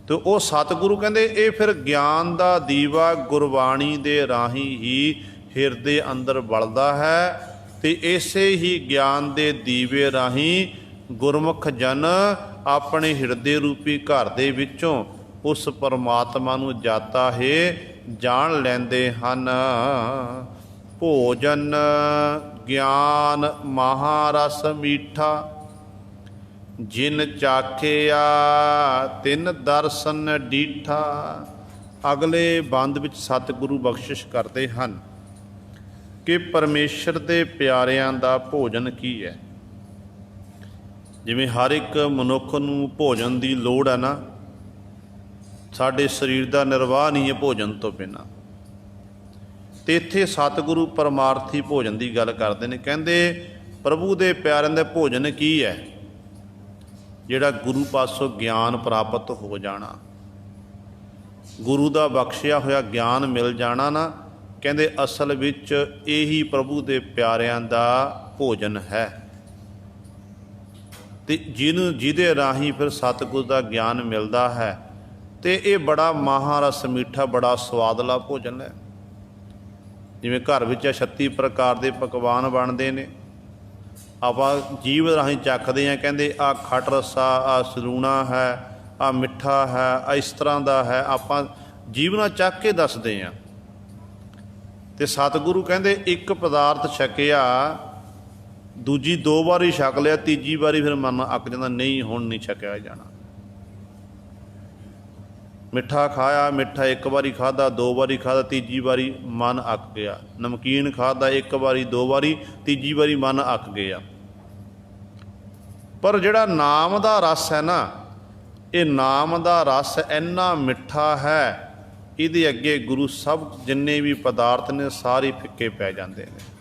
ਤੇ ਉਹ ਸਤਿਗੁਰੂ ਕਹਿੰਦੇ ਇਹ ਫਿਰ ਗਿਆਨ ਦਾ ਦੀਵਾ ਗੁਰਬਾਣੀ ਦੇ ਰਾਹੀਂ ਹੀ ਹਿਰਦੇ ਅੰਦਰ ਬਲਦਾ ਹੈ। ਤੇ ਇਸੇ ਹੀ ਗਿਆਨ ਦੇ ਦੀਵੇ ਰਾਹੀਂ ਗੁਰਮੁਖ ਜਨ ਆਪਣੇ ਹਿਰਦੇ ਰੂਪੀ ਘਰ ਦੇ ਵਿੱਚੋਂ ਉਸ ਪਰਮਾਤਮਾ ਨੂੰ ਜਾਤਾ ਹੈ ਜਾਣ ਲੈਂਦੇ ਹਨ। ਭੋਜਨ ਗਿਆਨ ਮਹਾਰਸ ਮੀਠਾ, ਜਿਨ ਚਾਖਿਆ ਤਿਨ ਦਰਸ਼ਨ ਡੀਠਾ। ਅਗਲੇ ਬੰਦ ਵਿੱਚ ਸਤਿਗੁਰੂ ਬਖਸ਼ਿਸ਼ ਕਰਦੇ ਹਨ ਕਿ ਪਰਮੇਸ਼ਰ ਦੇ ਪਿਆਰਿਆਂ ਦਾ ਭੋਜਨ ਕੀ ਹੈ। ਜਿਵੇਂ ਹਰ ਇੱਕ ਮਨੁੱਖ ਨੂੰ ਭੋਜਨ ਦੀ ਲੋੜ ਹੈ ਨਾ, ਸਾਡੇ ਸਰੀਰ ਦਾ ਨਿਰਵਾਹ ਨਹੀਂ ਹੈ ਭੋਜਨ ਤੋਂ ਬਿਨਾਂ। ਤੇ ਇੱਥੇ ਸਤਿਗੁਰੂ ਪਰਮਾਰਥੀ ਭੋਜਨ ਦੀ ਗੱਲ ਕਰਦੇ ਨੇ। ਕਹਿੰਦੇ ਪ੍ਰਭੂ ਦੇ ਪਿਆਰਿਆਂ ਦਾ ਭੋਜਨ ਕੀ ਹੈ? ਜਿਹੜਾ ਗੁਰੂ ਪਾਸੋਂ ਗਿਆਨ ਪ੍ਰਾਪਤ ਹੋ ਜਾਣਾ, ਗੁਰੂ ਦਾ ਬਖਸ਼ਿਆ ਹੋਇਆ ਗਿਆਨ ਮਿਲ ਜਾਣਾ ਨਾ, ਕਹਿੰਦੇ ਅਸਲ ਵਿੱਚ ਇਹੀ ਪ੍ਰਭੂ ਦੇ ਪਿਆਰਿਆਂ ਦਾ ਭੋਜਨ ਹੈ। ਤੇ ਜਿਹਦੇ ਰਾਹੀਂ ਫਿਰ ਸਤਿਗੁਰ ਦਾ ਗਿਆਨ ਮਿਲਦਾ ਹੈ ਤੇ ਇਹ ਬੜਾ ਮਹਾਰਸ ਮਿੱਠਾ, ਬੜਾ ਸਵਾਦਲਾ ਭੋਜਨ ਹੈ। ਜਿਵੇਂ ਘਰ ਵਿੱਚ 36 ਪ੍ਰਕਾਰ ਦੇ ਪਕਵਾਨ ਬਣਦੇ ਨੇ, ਆਪਾਂ ਜੀਭ ਰਾਹੀਂ ਚੱਖਦੇ ਹਾਂ। ਕਹਿੰਦੇ ਆਹ ਖੱਟ ਰੱਸਾ, ਆਹ ਸਲੂਣਾ ਹੈ, ਆਹ ਮਿੱਠਾ ਹੈ, ਆਹ ਇਸ ਤਰ੍ਹਾਂ ਦਾ ਹੈ, ਆਪਾਂ ਜੀਭ ਨਾਲ ਚੱਖ ਕੇ ਦੱਸਦੇ ਹਾਂ। ਤੇ ਸਤਿਗੁਰੂ ਕਹਿੰਦੇ ਇੱਕ ਪਦਾਰਥ ਛਕਿਆ, ਦੂਜੀ 2 ਵਾਰੀ ਛਕ ਲਿਆ, ਤੀਜੀ ਵਾਰੀ ਫਿਰ ਮਨ ਅੱਕ ਜਾਂਦਾ, ਨਹੀਂ ਹੁਣ ਨਹੀਂ ਛਕਿਆ ਜਾਣਾ। ਮਿੱਠਾ ਖਾਇਆ, ਮਿੱਠਾ ਇੱਕ ਵਾਰੀ ਖਾਧਾ, 2 ਵਾਰੀ ਖਾਧਾ, ਤੀਜੀ ਵਾਰੀ ਮਨ ਅੱਕ ਗਿਆ। ਨਮਕੀਨ ਖਾਧਾ 1 ਵਾਰੀ 2 ਵਾਰੀ, ਤੀਜੀ ਵਾਰੀ ਮਨ ਅੱਕ ਗਿਆ। ਪਰ ਜਿਹੜਾ ਨਾਮ ਦਾ ਰਸ ਹੈ ਨਾ, ਇਹ ਨਾਮ ਦਾ ਰਸ ਇੰਨਾ ਮਿੱਠਾ ਹੈ, ਇਹਦੇ ਅੱਗੇ ਗੁਰੂ ਸਭ ਜਿੰਨੇ ਵੀ ਪਦਾਰਥ ਨੇ ਸਾਰੇ ਫਿੱਕੇ ਪੈ ਜਾਂਦੇ ਨੇ।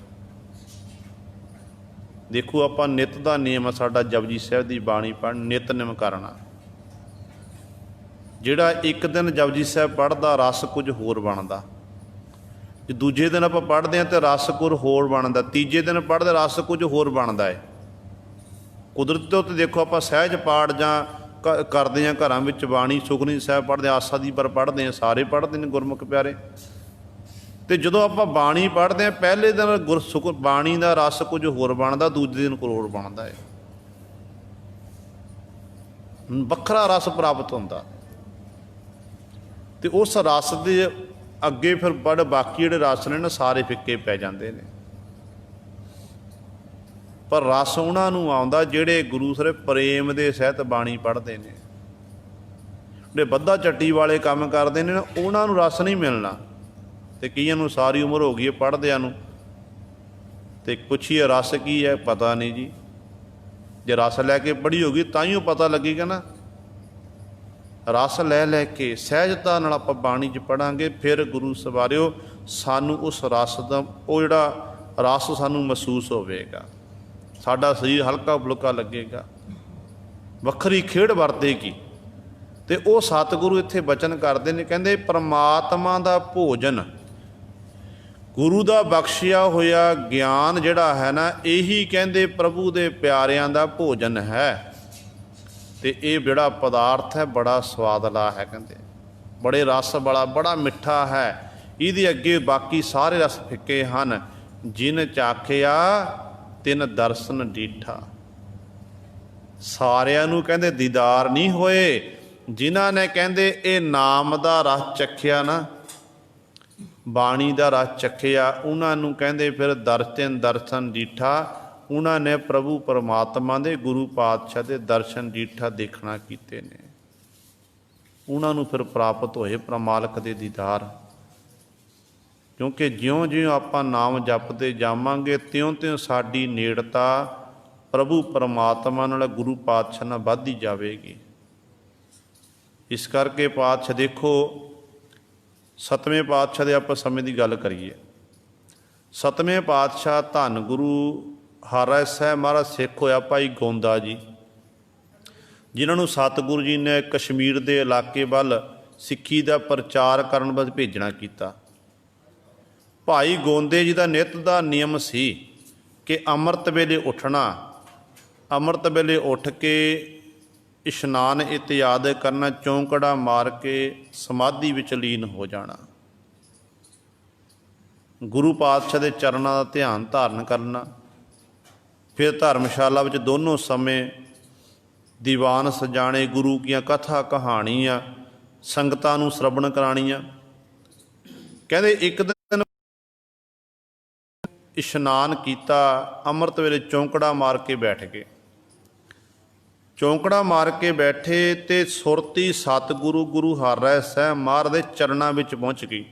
ਦੇਖੋ ਆਪਾਂ ਨਿੱਤ ਦਾ ਨਿਯਮ ਸਾਡਾ ਜਪਜੀ ਸਾਹਿਬ ਦੀ ਬਾਣੀ ਪੜ੍ਹਨ, ਨਿਤਨੇਮ ਕਰਨਾ। ਜਿਹੜਾ ਇੱਕ ਦਿਨ ਜਪਜੀ ਸਾਹਿਬ ਪੜ੍ਹਦਾ ਰਸ ਕੁਝ ਹੋਰ ਬਣਦਾ, ਜੇ ਦੂਜੇ ਦਿਨ ਆਪਾਂ ਪੜ੍ਹਦੇ ਹਾਂ ਤਾਂ ਰਸ ਕੁਝ ਹੋਰ ਬਣਦਾ, ਤੀਜੇ ਦਿਨ ਪੜ੍ਹਦੇ ਰਸ ਕੁਝ ਹੋਰ ਬਣਦਾ ਹੈ। ਕੁਦਰਤ ਦੇ ਉੱਤੇ ਦੇਖੋ ਆਪਾਂ ਸਹਿਜ ਪਾਠ ਜਾਂ ਕਰਦੇ ਹਾਂ ਘਰਾਂ ਵਿੱਚ ਬਾਣੀ ਸੁਖਮਨੀ ਸਾਹਿਬ ਪੜ੍ਹਦੇ, ਆਸਾ ਦੀ ਪਰ ਪੜ੍ਹਦੇ ਹਾਂ, ਸਾਰੇ ਪੜ੍ਹਦੇ ਨੇ ਗੁਰਮੁਖ ਪਿਆਰੇ। ਤੇ ਜਦੋਂ ਆਪਾਂ ਬਾਣੀ ਪੜ੍ਹਦੇ ਹਾਂ ਪਹਿਲੇ ਦਿਨ ਬਾਣੀ ਦਾ ਰਸ ਕੁਝ ਹੋਰ ਬਣਦਾ, ਦੂਜੇ ਦਿਨ ਕੁਝ ਹੋਰ ਬਣਦਾ ਹੈ, ਵੱਖਰਾ ਰਸ ਪ੍ਰਾਪਤ ਹੁੰਦਾ। ਤੇ ਉਸ ਰਸ ਦੇ ਅੱਗੇ ਫਿਰ ਬਾਕੀ ਜਿਹੜੇ ਰਸ ਨੇ ਨਾ ਸਾਰੇ ਫਿੱਕੇ ਪੈ ਜਾਂਦੇ ਨੇ। ਪਰ ਰਸ ਉਹਨਾਂ ਨੂੰ ਆਉਂਦਾ ਜਿਹੜੇ ਗੁਰੂ ਸਾਹਿਬ ਪ੍ਰੇਮ ਦੇ ਸਹਿਤ ਬਾਣੀ ਪੜ੍ਹਦੇ ਨੇ। ਜਿਹੜੇ ਬੱਧਾ ਚੱਟੀ ਵਾਲੇ ਕੰਮ ਕਰਦੇ ਨੇ ਨਾ, ਉਹਨਾਂ ਨੂੰ ਰਸ ਨਹੀਂ ਮਿਲਣਾ। ਤੇ ਕਈਆਂ ਨੂੰ ਸਾਰੀ ਉਮਰ ਹੋ ਗਈ ਹੈ ਪੜ੍ਹਦਿਆਂ ਨੂੰ, ਤੇ ਪੁੱਛੀਏ ਰਸ ਕੀ ਹੈ, ਪਤਾ ਨਹੀਂ ਜੀ। ਜੇ ਰਸ ਲੈ ਕੇ ਪੜ੍ਹੀ ਹੋਗੀ ਤਾਂ ਹੀ ਉਹ ਪਤਾ ਲੱਗੇਗਾ ਨਾ। ਰਸ ਲੈ ਲੈ ਕੇ ਸਹਿਜਤਾ ਨਾਲ ਆਪਾਂ ਬਾਣੀ 'ਚ ਪੜ੍ਹਾਂਗੇ, ਫਿਰ ਗੁਰੂ ਸਵਾਰਿਓ ਸਾਨੂੰ ਉਸ ਰਸ ਦਾ ਉਹ ਜਿਹੜਾ ਰਸ ਸਾਨੂੰ ਮਹਿਸੂਸ ਹੋਵੇਗਾ, ਸਾਡਾ ਸਰੀਰ ਹਲਕਾ ਫੁਲਕਾ ਲੱਗੇਗਾ, ਵੱਖਰੀ ਖੇਡ ਵਰਤੇਗੀ। ਤੇ ਉਹ ਸਤਿਗੁਰੂ ਇੱਥੇ ਬਚਨ ਕਰਦੇ ਨੇ, ਕਹਿੰਦੇ ਪਰਮਾਤਮਾ ਦਾ ਭੋਜਨ, ਗੁਰੂ ਦਾ ਬਖਸ਼ਿਆ ਹੋਇਆ ਗਿਆਨ ਜਿਹੜਾ ਹੈ ਨਾ, ਇਹੀ ਕਹਿੰਦੇ ਪ੍ਰਭੂ ਦੇ ਪਿਆਰਿਆਂ ਦਾ ਭੋਜਨ ਹੈ। ਤੇ ਇਹ ਜਿਹੜਾ ਪਦਾਰਥ ਹੈ ਬੜਾ ਸਵਾਦਲਾ ਹੈ, ਕਹਿੰਦੇ ਬੜੇ ਰਸ ਵਾਲਾ, ਬੜਾ ਮਿੱਠਾ ਹੈ। ਇਹਦੇ ਅੱਗੇ ਬਾਕੀ ਸਾਰੇ ਰਸ ਫਿੱਕੇ ਹਨ। ਜਿਨ ਚਾਖਿਆ ਤਿਨ ਦਰਸ਼ਨ ਡੀਠਾ। ਸਾਰਿਆਂ ਨੂੰ ਕਹਿੰਦੇ ਦੀਦਾਰ ਨਹੀਂ ਹੋਏ, ਜਿਨ੍ਹਾਂ ਨੇ ਕਹਿੰਦੇ ਇਹ ਨਾਮ ਦਾ ਰਸ ਚੱਖਿਆ ਨਾ, ਬਾਣੀ ਦਾ ਰਸ ਚੱਖਿਆ, ਉਹਨਾਂ ਨੂੰ ਕਹਿੰਦੇ ਫਿਰ ਦਰਸ਼ਨ ਡੀਠਾ। ਉਹਨਾਂ ਨੇ ਪ੍ਰਭੂ ਪਰਮਾਤਮਾ ਦੇ ਗੁਰੂ ਪਾਤਸ਼ਾਹ ਦੇ ਦਰਸ਼ਨ ਡੀਠਾ ਦੇਖਣਾ ਕੀਤੇ ਨੇ। ਉਹਨਾਂ ਨੂੰ ਫਿਰ ਪ੍ਰਾਪਤ ਹੋਏ ਪ੍ਰਮਾਲਕ ਦੇ ਦੀਦਾਰ। ਕਿਉਂਕਿ ਜਿਉਂ-ਜਿਉਂ ਆਪਾਂ ਨਾਮ ਜਪਦੇ ਜਾਵਾਂਗੇ ਤਿਉਂ-ਤਿਉਂ ਸਾਡੀ ਨੇੜਤਾ ਪ੍ਰਭੂ ਪਰਮਾਤਮਾ ਨਾਲ, ਗੁਰੂ ਪਾਤਸ਼ਾਹ ਨਾਲ ਵੱਧਦੀ ਜਾਵੇਗੀ। ਇਸ ਕਰਕੇ ਪਾਤਸ਼ਾਹ ਦੇਖੋ, ਸਤਵੇਂ ਪਾਤਸ਼ਾਹ ਦੇ ਆਪਾਂ ਸਮੇਂ ਦੀ ਗੱਲ ਕਰੀਏ। ਸਤਵੇਂ ਪਾਤਸ਼ਾਹ ਧੰਨ ਗੁਰੂ ਹਰਿ ਸਾਹਿਬ ਮਹਾਰਾਜ ਸਿੱਖ ਹੋਇਆ ਭਾਈ ਗੋਂਦਾ ਜੀ, ਜਿਨ੍ਹਾਂ ਨੂੰ ਸਤਿਗੁਰੂ ਜੀ ਨੇ ਕਸ਼ਮੀਰ ਦੇ ਇਲਾਕੇ ਵੱਲ ਸਿੱਖੀ ਦਾ ਪ੍ਰਚਾਰ ਕਰਨ ਵਾਸਤੇ ਭੇਜਣਾ ਕੀਤਾ। ਭਾਈ ਗੋਂਦੇ ਜੀ ਦਾ ਨਿੱਤ ਦਾ ਨਿਯਮ ਸੀ ਕਿ ਅੰਮ੍ਰਿਤ ਵੇਲੇ ਉੱਠਣਾ, ਅੰਮ੍ਰਿਤ ਵੇਲੇ ਉੱਠ ਕੇ ਇਸ਼ਨਾਨ ਇਤਿਆਦ ਕਰਨਾ, ਚੌਂਕੜਾ ਮਾਰ ਕੇ ਸਮਾਧੀ ਵਿੱਚ ਲੀਨ ਹੋ ਜਾਣਾ, ਗੁਰੂ ਪਾਤਸ਼ਾਹ ਦੇ ਚਰਨਾਂ ਦਾ ਧਿਆਨ ਧਾਰਨ ਕਰਨਾ। ਫਿਰ ਧਰਮਸ਼ਾਲਾ ਵਿੱਚ ਦੋਨੋਂ ਸਮੇਂ ਦੀਵਾਨ ਸਜਾਣੇ, ਗੁਰੂ ਦੀਆਂ ਕਥਾ ਕਹਾਣੀਆਂ ਸੰਗਤਾਂ ਨੂੰ ਸ਼ਰਵਣ ਕਰਾਉਣੀਆਂ। ਕਹਿੰਦੇ ਇੱਕ ਦਿਨ ਇਸ਼ਨਾਨ ਕੀਤਾ, ਅੰਮ੍ਰਿਤ ਵੇਲੇ ਚੌਂਕੜਾ ਮਾਰ ਕੇ ਬੈਠ ਗਏ। ਚੌਂਕੜਾ ਮਾਰ ਕੇ ਬੈਠੇ ਤੇ ਸੁਰਤੀ ਸਤਿਗੁਰੂ ਗੁਰੂ ਹਰਿ ਸਾਹਿਬ ਮਹਾਰਾਜ ਦੇ ਚਰਨਾਂ ਵਿੱਚ ਪਹੁੰਚ ਗਈ।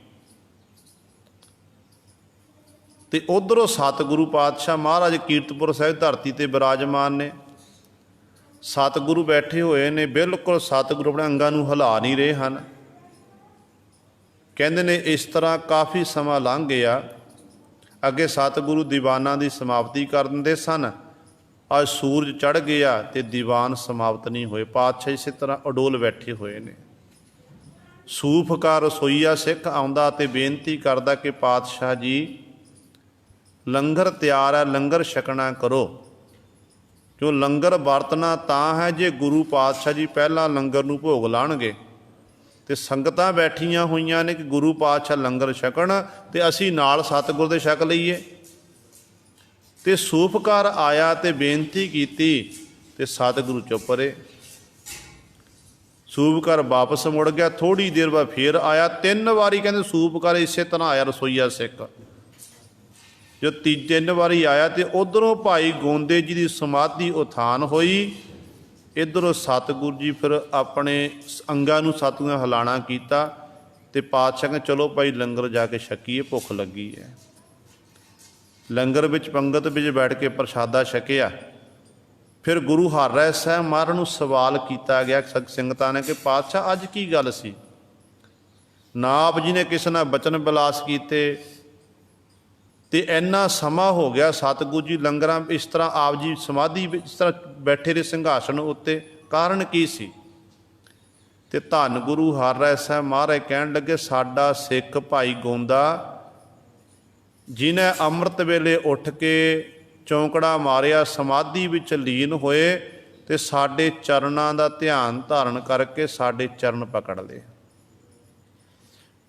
ਤੇ ਉਧਰੋਂ ਸਤਿਗੁਰੂ ਪਾਤਸ਼ਾਹ ਮਹਾਰਾਜ ਕੀਰਤਪੁਰ ਸਾਹਿਬ ਧਰਤੀ ਤੇ ਬਿਰਾਜਮਾਨ ਨੇ। ਸਤਿਗੁਰੂ ਬੈਠੇ ਹੋਏ ਨੇ, ਬਿਲਕੁਲ ਸਤਿਗੁਰੂ ਆਪਣੇ ਅੰਗਾਂ ਨੂੰ ਹਿਲਾ ਨਹੀਂ ਰਹੇ ਹਨ। ਕਹਿੰਦੇ ਨੇ ਇਸ ਤਰ੍ਹਾਂ ਕਾਫੀ ਸਮਾਂ ਲੰਘ ਗਿਆ। ਅੱਗੇ ਸਤਿਗੁਰੂ ਦੀਵਾਨਾਂ ਦੀ ਸਮਾਪਤੀ ਕਰ ਦਿੰਦੇ ਸਨ। ਅੱਜ ਸੂਰਜ ਚੜ੍ਹ ਗਿਆ ਤੇ ਦੀਵਾਨ ਸਮਾਪਤ ਨਹੀਂ ਹੋਏ। ਪਾਤਸ਼ਾਹ ਇਸੇ ਤਰ੍ਹਾਂ ਅਡੋਲ ਬੈਠੇ ਹੋਏ ਨੇ। ਸੂਫ ਕਾ ਰਸੋਈਆ ਸਿੱਖ ਆਉਂਦਾ ਤੇ ਬੇਨਤੀ ਕਰਦਾ ਕਿ ਪਾਤਸ਼ਾਹ ਜੀ ਲੰਗਰ ਤਿਆਰ ਹੈ, ਲੰਗਰ ਛਕਣਾ ਕਰੋ। ਕਿਉਂ ਲੰਗਰ ਵਰਤਣਾ ਤਾਂ ਹੈ ਜੇ ਗੁਰੂ ਪਾਤਸ਼ਾਹ ਜੀ ਪਹਿਲਾਂ ਲੰਗਰ ਨੂੰ ਭੋਗ ਲਾਉਣਗੇ। ਤੇ ਸੰਗਤਾਂ ਬੈਠੀਆਂ ਹੋਈਆਂ ਨੇ ਕਿ ਗੁਰੂ ਪਾਤਸ਼ਾਹ ਲੰਗਰ ਛਕਣ ਤੇ ਅਸੀਂ ਨਾਲ ਸਤਿਗੁਰ ਦੇ ਛਕ ਲਈਏ। ਤੇ ਸੂਫਕਾਰ ਆਇਆ ਤੇ ਬੇਨਤੀ ਕੀਤੀ ਤੇ ਸਤਿਗੁਰੂ ਚੁੱਪ ਰਹੇ। ਸੂਫਕਾਰ ਵਾਪਸ ਮੁੜ ਗਿਆ। ਥੋੜ੍ਹੀ ਦੇਰ ਬਾਅਦ ਫੇਰ ਆਇਆ। 3 ਵਾਰੀ ਕਹਿੰਦੇ ਸੂਫਕਾਰ ਇਸੇ ਤਰ੍ਹਾਂ ਆਇਆ ਰਸੋਈਆ ਸਿੱਖ। ਜੋ 3 ਵਾਰੀ ਆਇਆ ਤੇ ਉਧਰੋਂ ਭਾਈ ਗੋਂਦੇ ਜੀ ਦੀ ਸਮਾਧੀ ਉਥਾਨ ਹੋਈ। ਇੱਧਰੋਂ ਸਤਿਗੁਰੂ ਜੀ ਫਿਰ ਆਪਣੇ ਅੰਗਾਂ ਨੂੰ ਸਤਿਗੁਰੂ ਨੇ ਹਿਲਾਣਾ ਕੀਤਾ ਤੇ ਪਾਤਸ਼ਾਹ ਕਹਿੰਦੇ ਚਲੋ ਭਾਈ ਲੰਗਰ ਜਾ ਕੇ ਛਕੀਏ, ਭੁੱਖ ਲੱਗੀ ਹੈ। ਲੰਗਰ ਵਿੱਚ ਪੰਗਤ ਵਿੱਚ ਬੈਠ ਕੇ ਪ੍ਰਸ਼ਾਦਾ ਛਕਿਆ। ਫਿਰ ਗੁਰੂ ਹਰਿ ਸਾਹਿਬ ਮਹਾਰਾਜ ਨੂੰ ਸਵਾਲ ਕੀਤਾ ਗਿਆ ਸੰਗਤਾਂ ਨੇ ਕਿ ਪਾਤਸ਼ਾਹ ਅੱਜ ਕੀ ਗੱਲ ਸੀ? ਨਾ ਆਪ ਜੀ ਨੇ ਕਿਸੇ ਨਾਲ ਬਚਨ ਬਿਲਾਸ ਕੀਤੇ ਤੇ ਇੰਨਾ ਸਮਾਂ ਹੋ ਗਿਆ। ਸਤਿਗੁਰੂ ਜੀ ਲੰਗਰਾਂ ਇਸ ਤਰ੍ਹਾਂ ਆਪ ਜੀ ਸਮਾਧੀ ਵਿੱਚ ਇਸ ਤਰ੍ਹਾਂ ਬੈਠੇ ਰਹੇ ਸਿੰਘਾਸਣ ਉੱਤੇ, ਕਾਰਨ ਕੀ ਸੀ? ਤੇ ਧੰਨ ਗੁਰੂ ਹਰਿ ਸਾਹਿਬ ਮਹਾਰਾਜ ਕਹਿਣ ਲੱਗੇ ਸਾਡਾ ਸਿੱਖ ਭਾਈ ਗੋਂਦਾ ਜਿਹਨੇ ਅੰਮ੍ਰਿਤ ਵੇਲੇ ਉੱਠ ਕੇ ਚੌਂਕੜਾ ਮਾਰਿਆ, ਸਮਾਧੀ ਵਿੱਚ ਲੀਨ ਹੋਏ ਤੇ ਸਾਡੇ ਚਰਨਾਂ ਦਾ ਧਿਆਨ ਧਾਰਨ ਕਰਕੇ ਸਾਡੇ ਚਰਨ ਪਕੜ ਲਏ।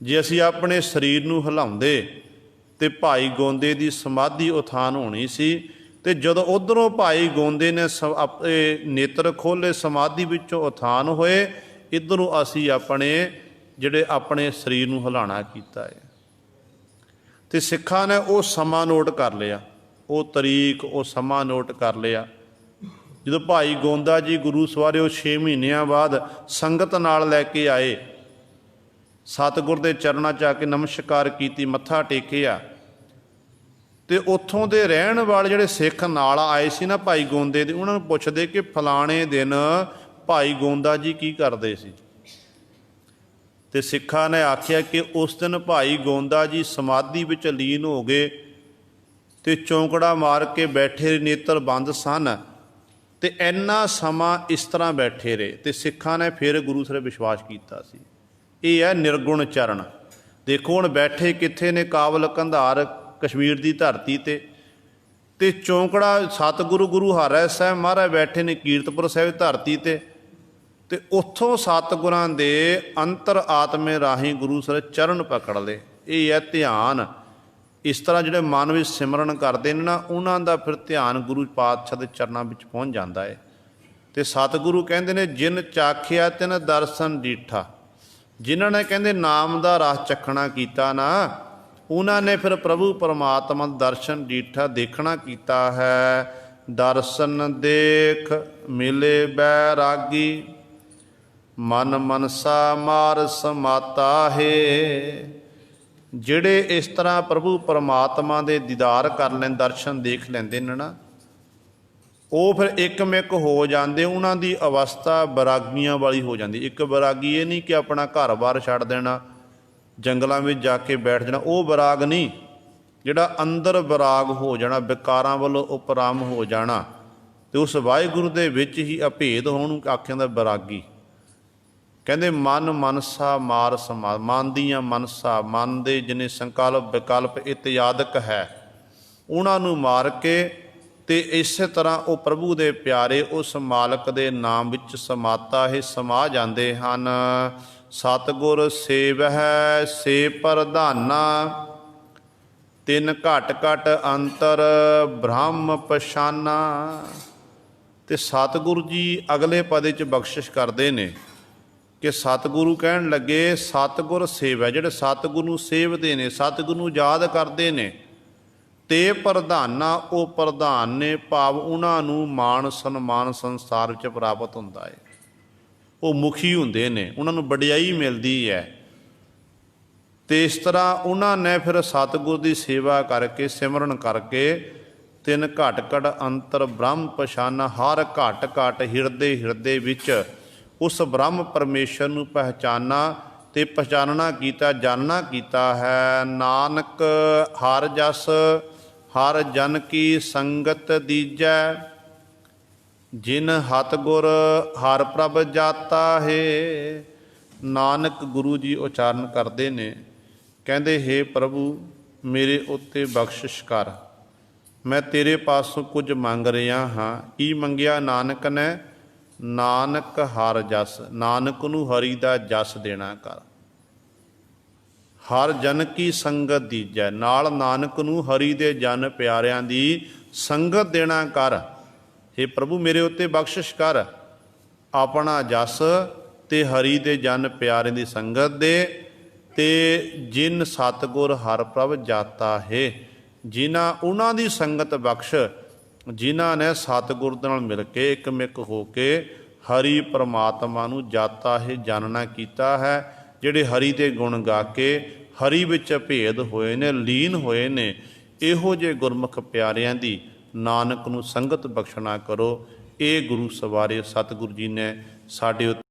ਜੇ ਅਸੀਂ ਆਪਣੇ ਸਰੀਰ ਨੂੰ ਹਿਲਾਉਂਦੇ ਤੇ ਭਾਈ ਗੋਂਦੇ ਦੀ ਸਮਾਧੀ ਉਥਾਨ ਹੋਣੀ ਸੀ। ਤੇ ਜਦੋਂ ਉਧਰੋਂ ਭਾਈ ਗੋਂਦੇ ਨੇ ਨੇਤਰ ਖੋਲ੍ਹੇ, ਸਮਾਧੀ ਵਿੱਚੋਂ ਉਥਾਨ ਹੋਏ, ਇੱਧਰੋਂ ਅਸੀਂ ਆਪਣੇ ਸਰੀਰ ਨੂੰ ਹਿਲਾਣਾ ਕੀਤਾ ਹੈ। ਤੇ ਸਿੱਖਾਂ ਨੇ ਉਹ ਸਮਾਂ ਨੋਟ ਕਰ ਲਿਆ, ਉਹ ਤਰੀਕ, ਉਹ ਸਮਾਂ ਨੋਟ ਕਰ ਲਿਆ। ਜਦੋਂ ਭਾਈ ਗੋਂਦਾ ਜੀ ਗੁਰੂ ਸਵਾਰੇ ਉਹ 6 ਮਹੀਨਿਆਂ ਬਾਅਦ ਸੰਗਤ ਨਾਲ ਲੈ ਕੇ ਆਏ, ਸਤਿਗੁਰ ਦੇ ਚਰਨਾਂ 'ਚ ਆ ਕੇ ਨਮਸਕਾਰ ਕੀਤੀ, ਮੱਥਾ ਟੇਕਿਆ। ਤੇ ਉੱਥੋਂ ਦੇ ਰਹਿਣ ਵਾਲੇ ਜਿਹੜੇ ਸਿੱਖ ਨਾਲ ਆਏ ਸੀ ਨਾ ਭਾਈ ਗੋਂਦੇ ਦੇ, ਉਹਨਾਂ ਨੂੰ ਪੁੱਛਦੇ ਕਿ ਫਲਾਣੇ ਦਿਨ ਭਾਈ ਗੋਂਦਾ ਜੀ ਕੀ ਕਰਦੇ ਸੀ? ਤੇ ਸਿੱਖਾਂ ਨੇ ਆਖਿਆ ਕਿ ਉਸ ਦਿਨ ਭਾਈ ਗੋਂਦਾ ਜੀ ਸਮਾਧੀ ਵਿੱਚ ਲੀਨ ਹੋ ਗਏ ਤੇ ਚੌਂਕੜਾ ਮਾਰ ਕੇ ਬੈਠੇ, ਨੇਤਰ ਬੰਦ ਸਨ ਤੇ ਇੰਨਾ ਸਮਾਂ ਇਸ ਤਰ੍ਹਾਂ ਬੈਠੇ ਰਹੇ। ਤੇ ਸਿੱਖਾਂ ਨੇ ਫਿਰ ਗੁਰੂ ਸਿਰ ਵਿਸ਼ਵਾਸ ਕੀਤਾ ਸੀ। ਇਹ ਹੈ ਨਿਰਗੁਣ ਚਰਨ। ਦੇਖੋ ਹੁਣ ਬੈਠੇ ਕਿੱਥੇ ਨੇ? ਕਾਬਲ ਕੰਧਾਰ ਕਸ਼ਮੀਰ ਦੀ ਧਰਤੀ ਤੇ ਚੌਂਕੜਾ ਸਤਿਗੁਰੂ ਗੁਰੂ ਹਰਿ ਸਾਹਿਬ ਮਹਾਰਾਜ ਬੈਠੇ ਨੇ ਕੀਰਤਪੁਰ ਸਾਹਿਬ ਧਰਤੀ ਤੇ ਉੱਥੋਂ ਸਤਿਗੁਰਾਂ ਦੇ ਅੰਤਰ ਆਤਮੇ ਰਾਹੀਂ ਗੁਰੂ ਸਰ ਚਰਨ ਪਕੜ ਲਏ। ਇਹ ਹੈ ਧਿਆਨ। ਇਸ ਤਰ੍ਹਾਂ ਜਿਹੜੇ ਮਨ ਵਿੱਚ ਸਿਮਰਨ ਕਰਦੇ ਨੇ ਨਾ, ਉਹਨਾਂ ਦਾ ਫਿਰ ਧਿਆਨ ਗੁਰੂ ਪਾਤਸ਼ਾਹ ਦੇ ਚਰਨਾਂ ਵਿੱਚ ਪਹੁੰਚ ਜਾਂਦਾ ਹੈ। ਅਤੇ ਸਤਿਗੁਰੂ ਕਹਿੰਦੇ ਨੇ ਜਿਨ ਚਾਖਿਆ ਤਿਨ ਦਰਸ਼ਨ ਡੀਠਾ। ਜਿਨ੍ਹਾਂ ਨੇ ਕਹਿੰਦੇ ਨਾਮ ਦਾ ਰਸ ਚੱਖਣਾ ਕੀਤਾ ਨਾ, ਉਹਨਾਂ ਨੇ ਫਿਰ ਪ੍ਰਭੂ ਪਰਮਾਤਮਾ ਦਾ ਦਰਸ਼ਨ ਡੀਠਾ, ਦੇਖਣਾ ਕੀਤਾ ਹੈ। ਦਰਸ਼ਨ ਦੇਖ ਮਿਲੇ ਬੈਰਾਗੀ, ਮਨ ਮਨਸਾ ਮਾਰ ਸਮਾਤਾ ਹੈ। ਜਿਹੜੇ ਇਸ ਤਰ੍ਹਾਂ ਪ੍ਰਭੂ ਪਰਮਾਤਮਾ ਦੇ ਦੀਦਾਰ ਕਰ ਲੈਣ, ਦਰਸ਼ਨ ਦੇਖ ਲੈਂਦੇ ਨੇ ਨਾ, ਉਹ ਫਿਰ ਇੱਕਮਿਕ ਹੋ ਜਾਂਦੇ। ਉਹਨਾਂ ਦੀ ਅਵਸਥਾ ਬੈਰਾਗੀਆਂ ਵਾਲੀ ਹੋ ਜਾਂਦੀ। ਇੱਕ ਬੈਰਾਗੀ ਇਹ ਨਹੀਂ ਕਿ ਆਪਣਾ ਘਰ-ਬਾਰ ਛੱਡ ਦੇਣਾ, ਜੰਗਲਾਂ ਵਿੱਚ ਜਾ ਕੇ ਬੈਠ ਜਾਣਾ, ਉਹ ਬੈਰਾਗ ਨਹੀਂ। ਜਿਹੜਾ ਅੰਦਰ ਬੈਰਾਗ ਹੋ ਜਾਣਾ, ਵਿਕਾਰਾਂ ਵੱਲੋਂ ਉਪਰਾਮ ਹੋ ਜਾਣਾ, ਅਤੇ ਉਸ ਵਾਹਿਗੁਰੂ ਦੇ ਵਿੱਚ ਹੀ ਅਭੇਦ ਹੋਣ ਨੂੰ ਆਖਿਆ ਜਾਂਦਾ ਬੈਰਾਗੀ। ਕਹਿੰਦੇ ਮਨ ਮਨਸਾ ਮਾਰ ਸਮਾ, ਮਨ ਦੀਆਂ ਮਨਸਾ, ਮਨ ਦੇ ਜਿੰਨੇ ਸੰਕਲਪ ਵਿਕਲਪ ਇਤਿਆਦਿਕ ਹੈ, ਉਹਨਾਂ ਨੂੰ ਮਾਰ ਕੇ ਅਤੇ ਇਸੇ ਤਰ੍ਹਾਂ ਉਹ ਪ੍ਰਭੂ ਦੇ ਪਿਆਰੇ ਉਸ ਮਾਲਕ ਦੇ ਨਾਮ ਵਿੱਚ ਸਮਾਤਾ ਹੈ, ਸਮਾ ਜਾਂਦੇ ਹਨ। ਸਤਿਗੁਰ ਸੇਵਹਿ ਸੇ ਪ੍ਰਧਾਨਾ, ਤਿਨ ਘਟ ਘਟ ਅੰਤਰ ਬ੍ਰਹਮ ਪਛਾਨਾ। ਅਤੇ ਸਤਿਗੁਰੂ ਜੀ ਅਗਲੇ ਪਦੇ 'ਚ ਬਖਸ਼ਿਸ਼ ਕਰਦੇ ਨੇ ਕਿ ਸਤਿਗੁਰੂ ਕਹਿਣ ਲੱਗੇ ਸਤਿਗੁਰ ਸੇਵਾ, ਜਿਹੜੇ ਸਤਿਗੁਰੂ ਨੂੰ ਸੇਵਦੇ ਨੇ, ਸਤਿਗੁਰੂ ਨੂੰ ਯਾਦ ਕਰਦੇ ਨੇ, ਤੇ ਪ੍ਰਧਾਨਾ, ਉਹ ਪ੍ਰਧਾਨ ਨੇ, ਭਾਵ ਉਹਨਾਂ ਨੂੰ ਮਾਣ ਸਨਮਾਨ ਸੰਸਾਰ ਵਿੱਚ ਪ੍ਰਾਪਤ ਹੁੰਦਾ ਹੈ। ਉਹ ਮੁਖੀ ਹੁੰਦੇ ਨੇ, ਉਹਨਾਂ ਨੂੰ ਵਡਿਆਈ ਮਿਲਦੀ ਹੈ। ਅਤੇ ਇਸ ਤਰ੍ਹਾਂ ਉਹਨਾਂ ਨੇ ਫਿਰ ਸਤਿਗੁਰ ਦੀ ਸੇਵਾ ਕਰਕੇ, ਸਿਮਰਨ ਕਰਕੇ, ਤਿੰਨ ਘਟ ਘਟ ਅੰਤਰ ਬ੍ਰਹਮ ਪਛਾਨਾ, ਹਰ ਘਟ ਘਟ ਹਿਰਦੇ ਹਿਰਦੇ ਵਿੱਚ ਉਸ ਬ੍ਰਹਮ ਪਰਮੇਸ਼ਰ ਨੂੰ ਪਹਿਚਾਨਾ ਅਤੇ ਪਛਾਨਣਾ ਕੀਤਾ, ਜਾਣਨਾ ਕੀਤਾ ਹੈ। ਨਾਨਕ ਹਰ ਜਸ ਹਰ ਜਨ ਕੀ ਸੰਗਤ ਦੀਜੈ, ਜਿਨ ਹਤ ਗੁਰ ਹਰ ਪ੍ਰਭ ਜਾਤਾ ਹੈ। ਨਾਨਕ ਗੁਰੂ ਜੀ ਉਚਾਰਨ ਕਰਦੇ ਨੇ, ਕਹਿੰਦੇ ਹੇ ਪ੍ਰਭੂ ਮੇਰੇ ਉੱਤੇ ਬਖਸ਼ਿਸ਼ ਕਰ, ਮੈਂ ਤੇਰੇ ਪਾਸੋਂ ਕੁਝ ਮੰਗ ਰਿਹਾ ਹਾਂ। ਕੀ ਮੰਗਿਆ ਨਾਨਕ ਨੇ? ਨਾਨਕ ਹਰ ਜਸ, ਨਾਨਕ ਨੂੰ ਹਰੀ ਦਾ ਜਸ ਦੇਣਾ ਕਰ। ਹਰ ਜਨ ਕੀ ਸੰਗਤ ਦੀਜੈ, ਨਾਲ ਨਾਨਕ ਨੂੰ ਹਰੀ ਦੇ ਜਨ ਪਿਆਰਿਆਂ ਦੀ ਸੰਗਤ ਦੇਣਾ ਕਰ। ਹੇ ਪ੍ਰਭੂ ਮੇਰੇ ਉੱਤੇ ਬਖਸ਼ਿਸ਼ ਕਰ, ਆਪਣਾ ਜਸ ਤੇ ਹਰੀ ਦੇ ਜਨ ਪਿਆਰਿਆਂ ਦੀ ਸੰਗਤ ਦੇ। ਤੇ ਜਿਨ ਸਤਿਗੁਰ ਹਰ ਪ੍ਰਭ ਜਾਤਾ ਹੈ, ਜਿਨ੍ਹਾਂ ਉਹਨਾਂ ਦੀ ਸੰਗਤ ਬਖਸ਼, ਜਿਨ੍ਹਾਂ ਨੇ ਸਤਿਗੁਰ ਦੇ ਨਾਲ ਮਿਲ ਕੇ ਇੱਕਮਿਕ ਹੋ ਕੇ ਹਰੀ ਪਰਮਾਤਮਾ ਨੂੰ ਜਾਤਾ ਹੈ, ਜਾਣਨਾ ਕੀਤਾ ਹੈ। ਜਿਹੜੇ ਹਰੀ ਦੇ ਗੁਣ ਗਾ ਕੇ ਹਰੀ ਵਿੱਚ ਭੇਦ ਹੋਏ ਨੇ, ਲੀਨ ਹੋਏ ਨੇ, ਇਹੋ ਜਿਹੇ ਗੁਰਮੁਖ ਪਿਆਰਿਆਂ ਦੀ ਨਾਨਕ ਨੂੰ ਸੰਗਤ ਬਖਸ਼ਣਾ ਕਰੋ। ਇਹ ਗੁਰੂ ਸਵਾਰੇ ਸਤਿਗੁਰੂ ਜੀ ਨੇ ਸਾਡੇ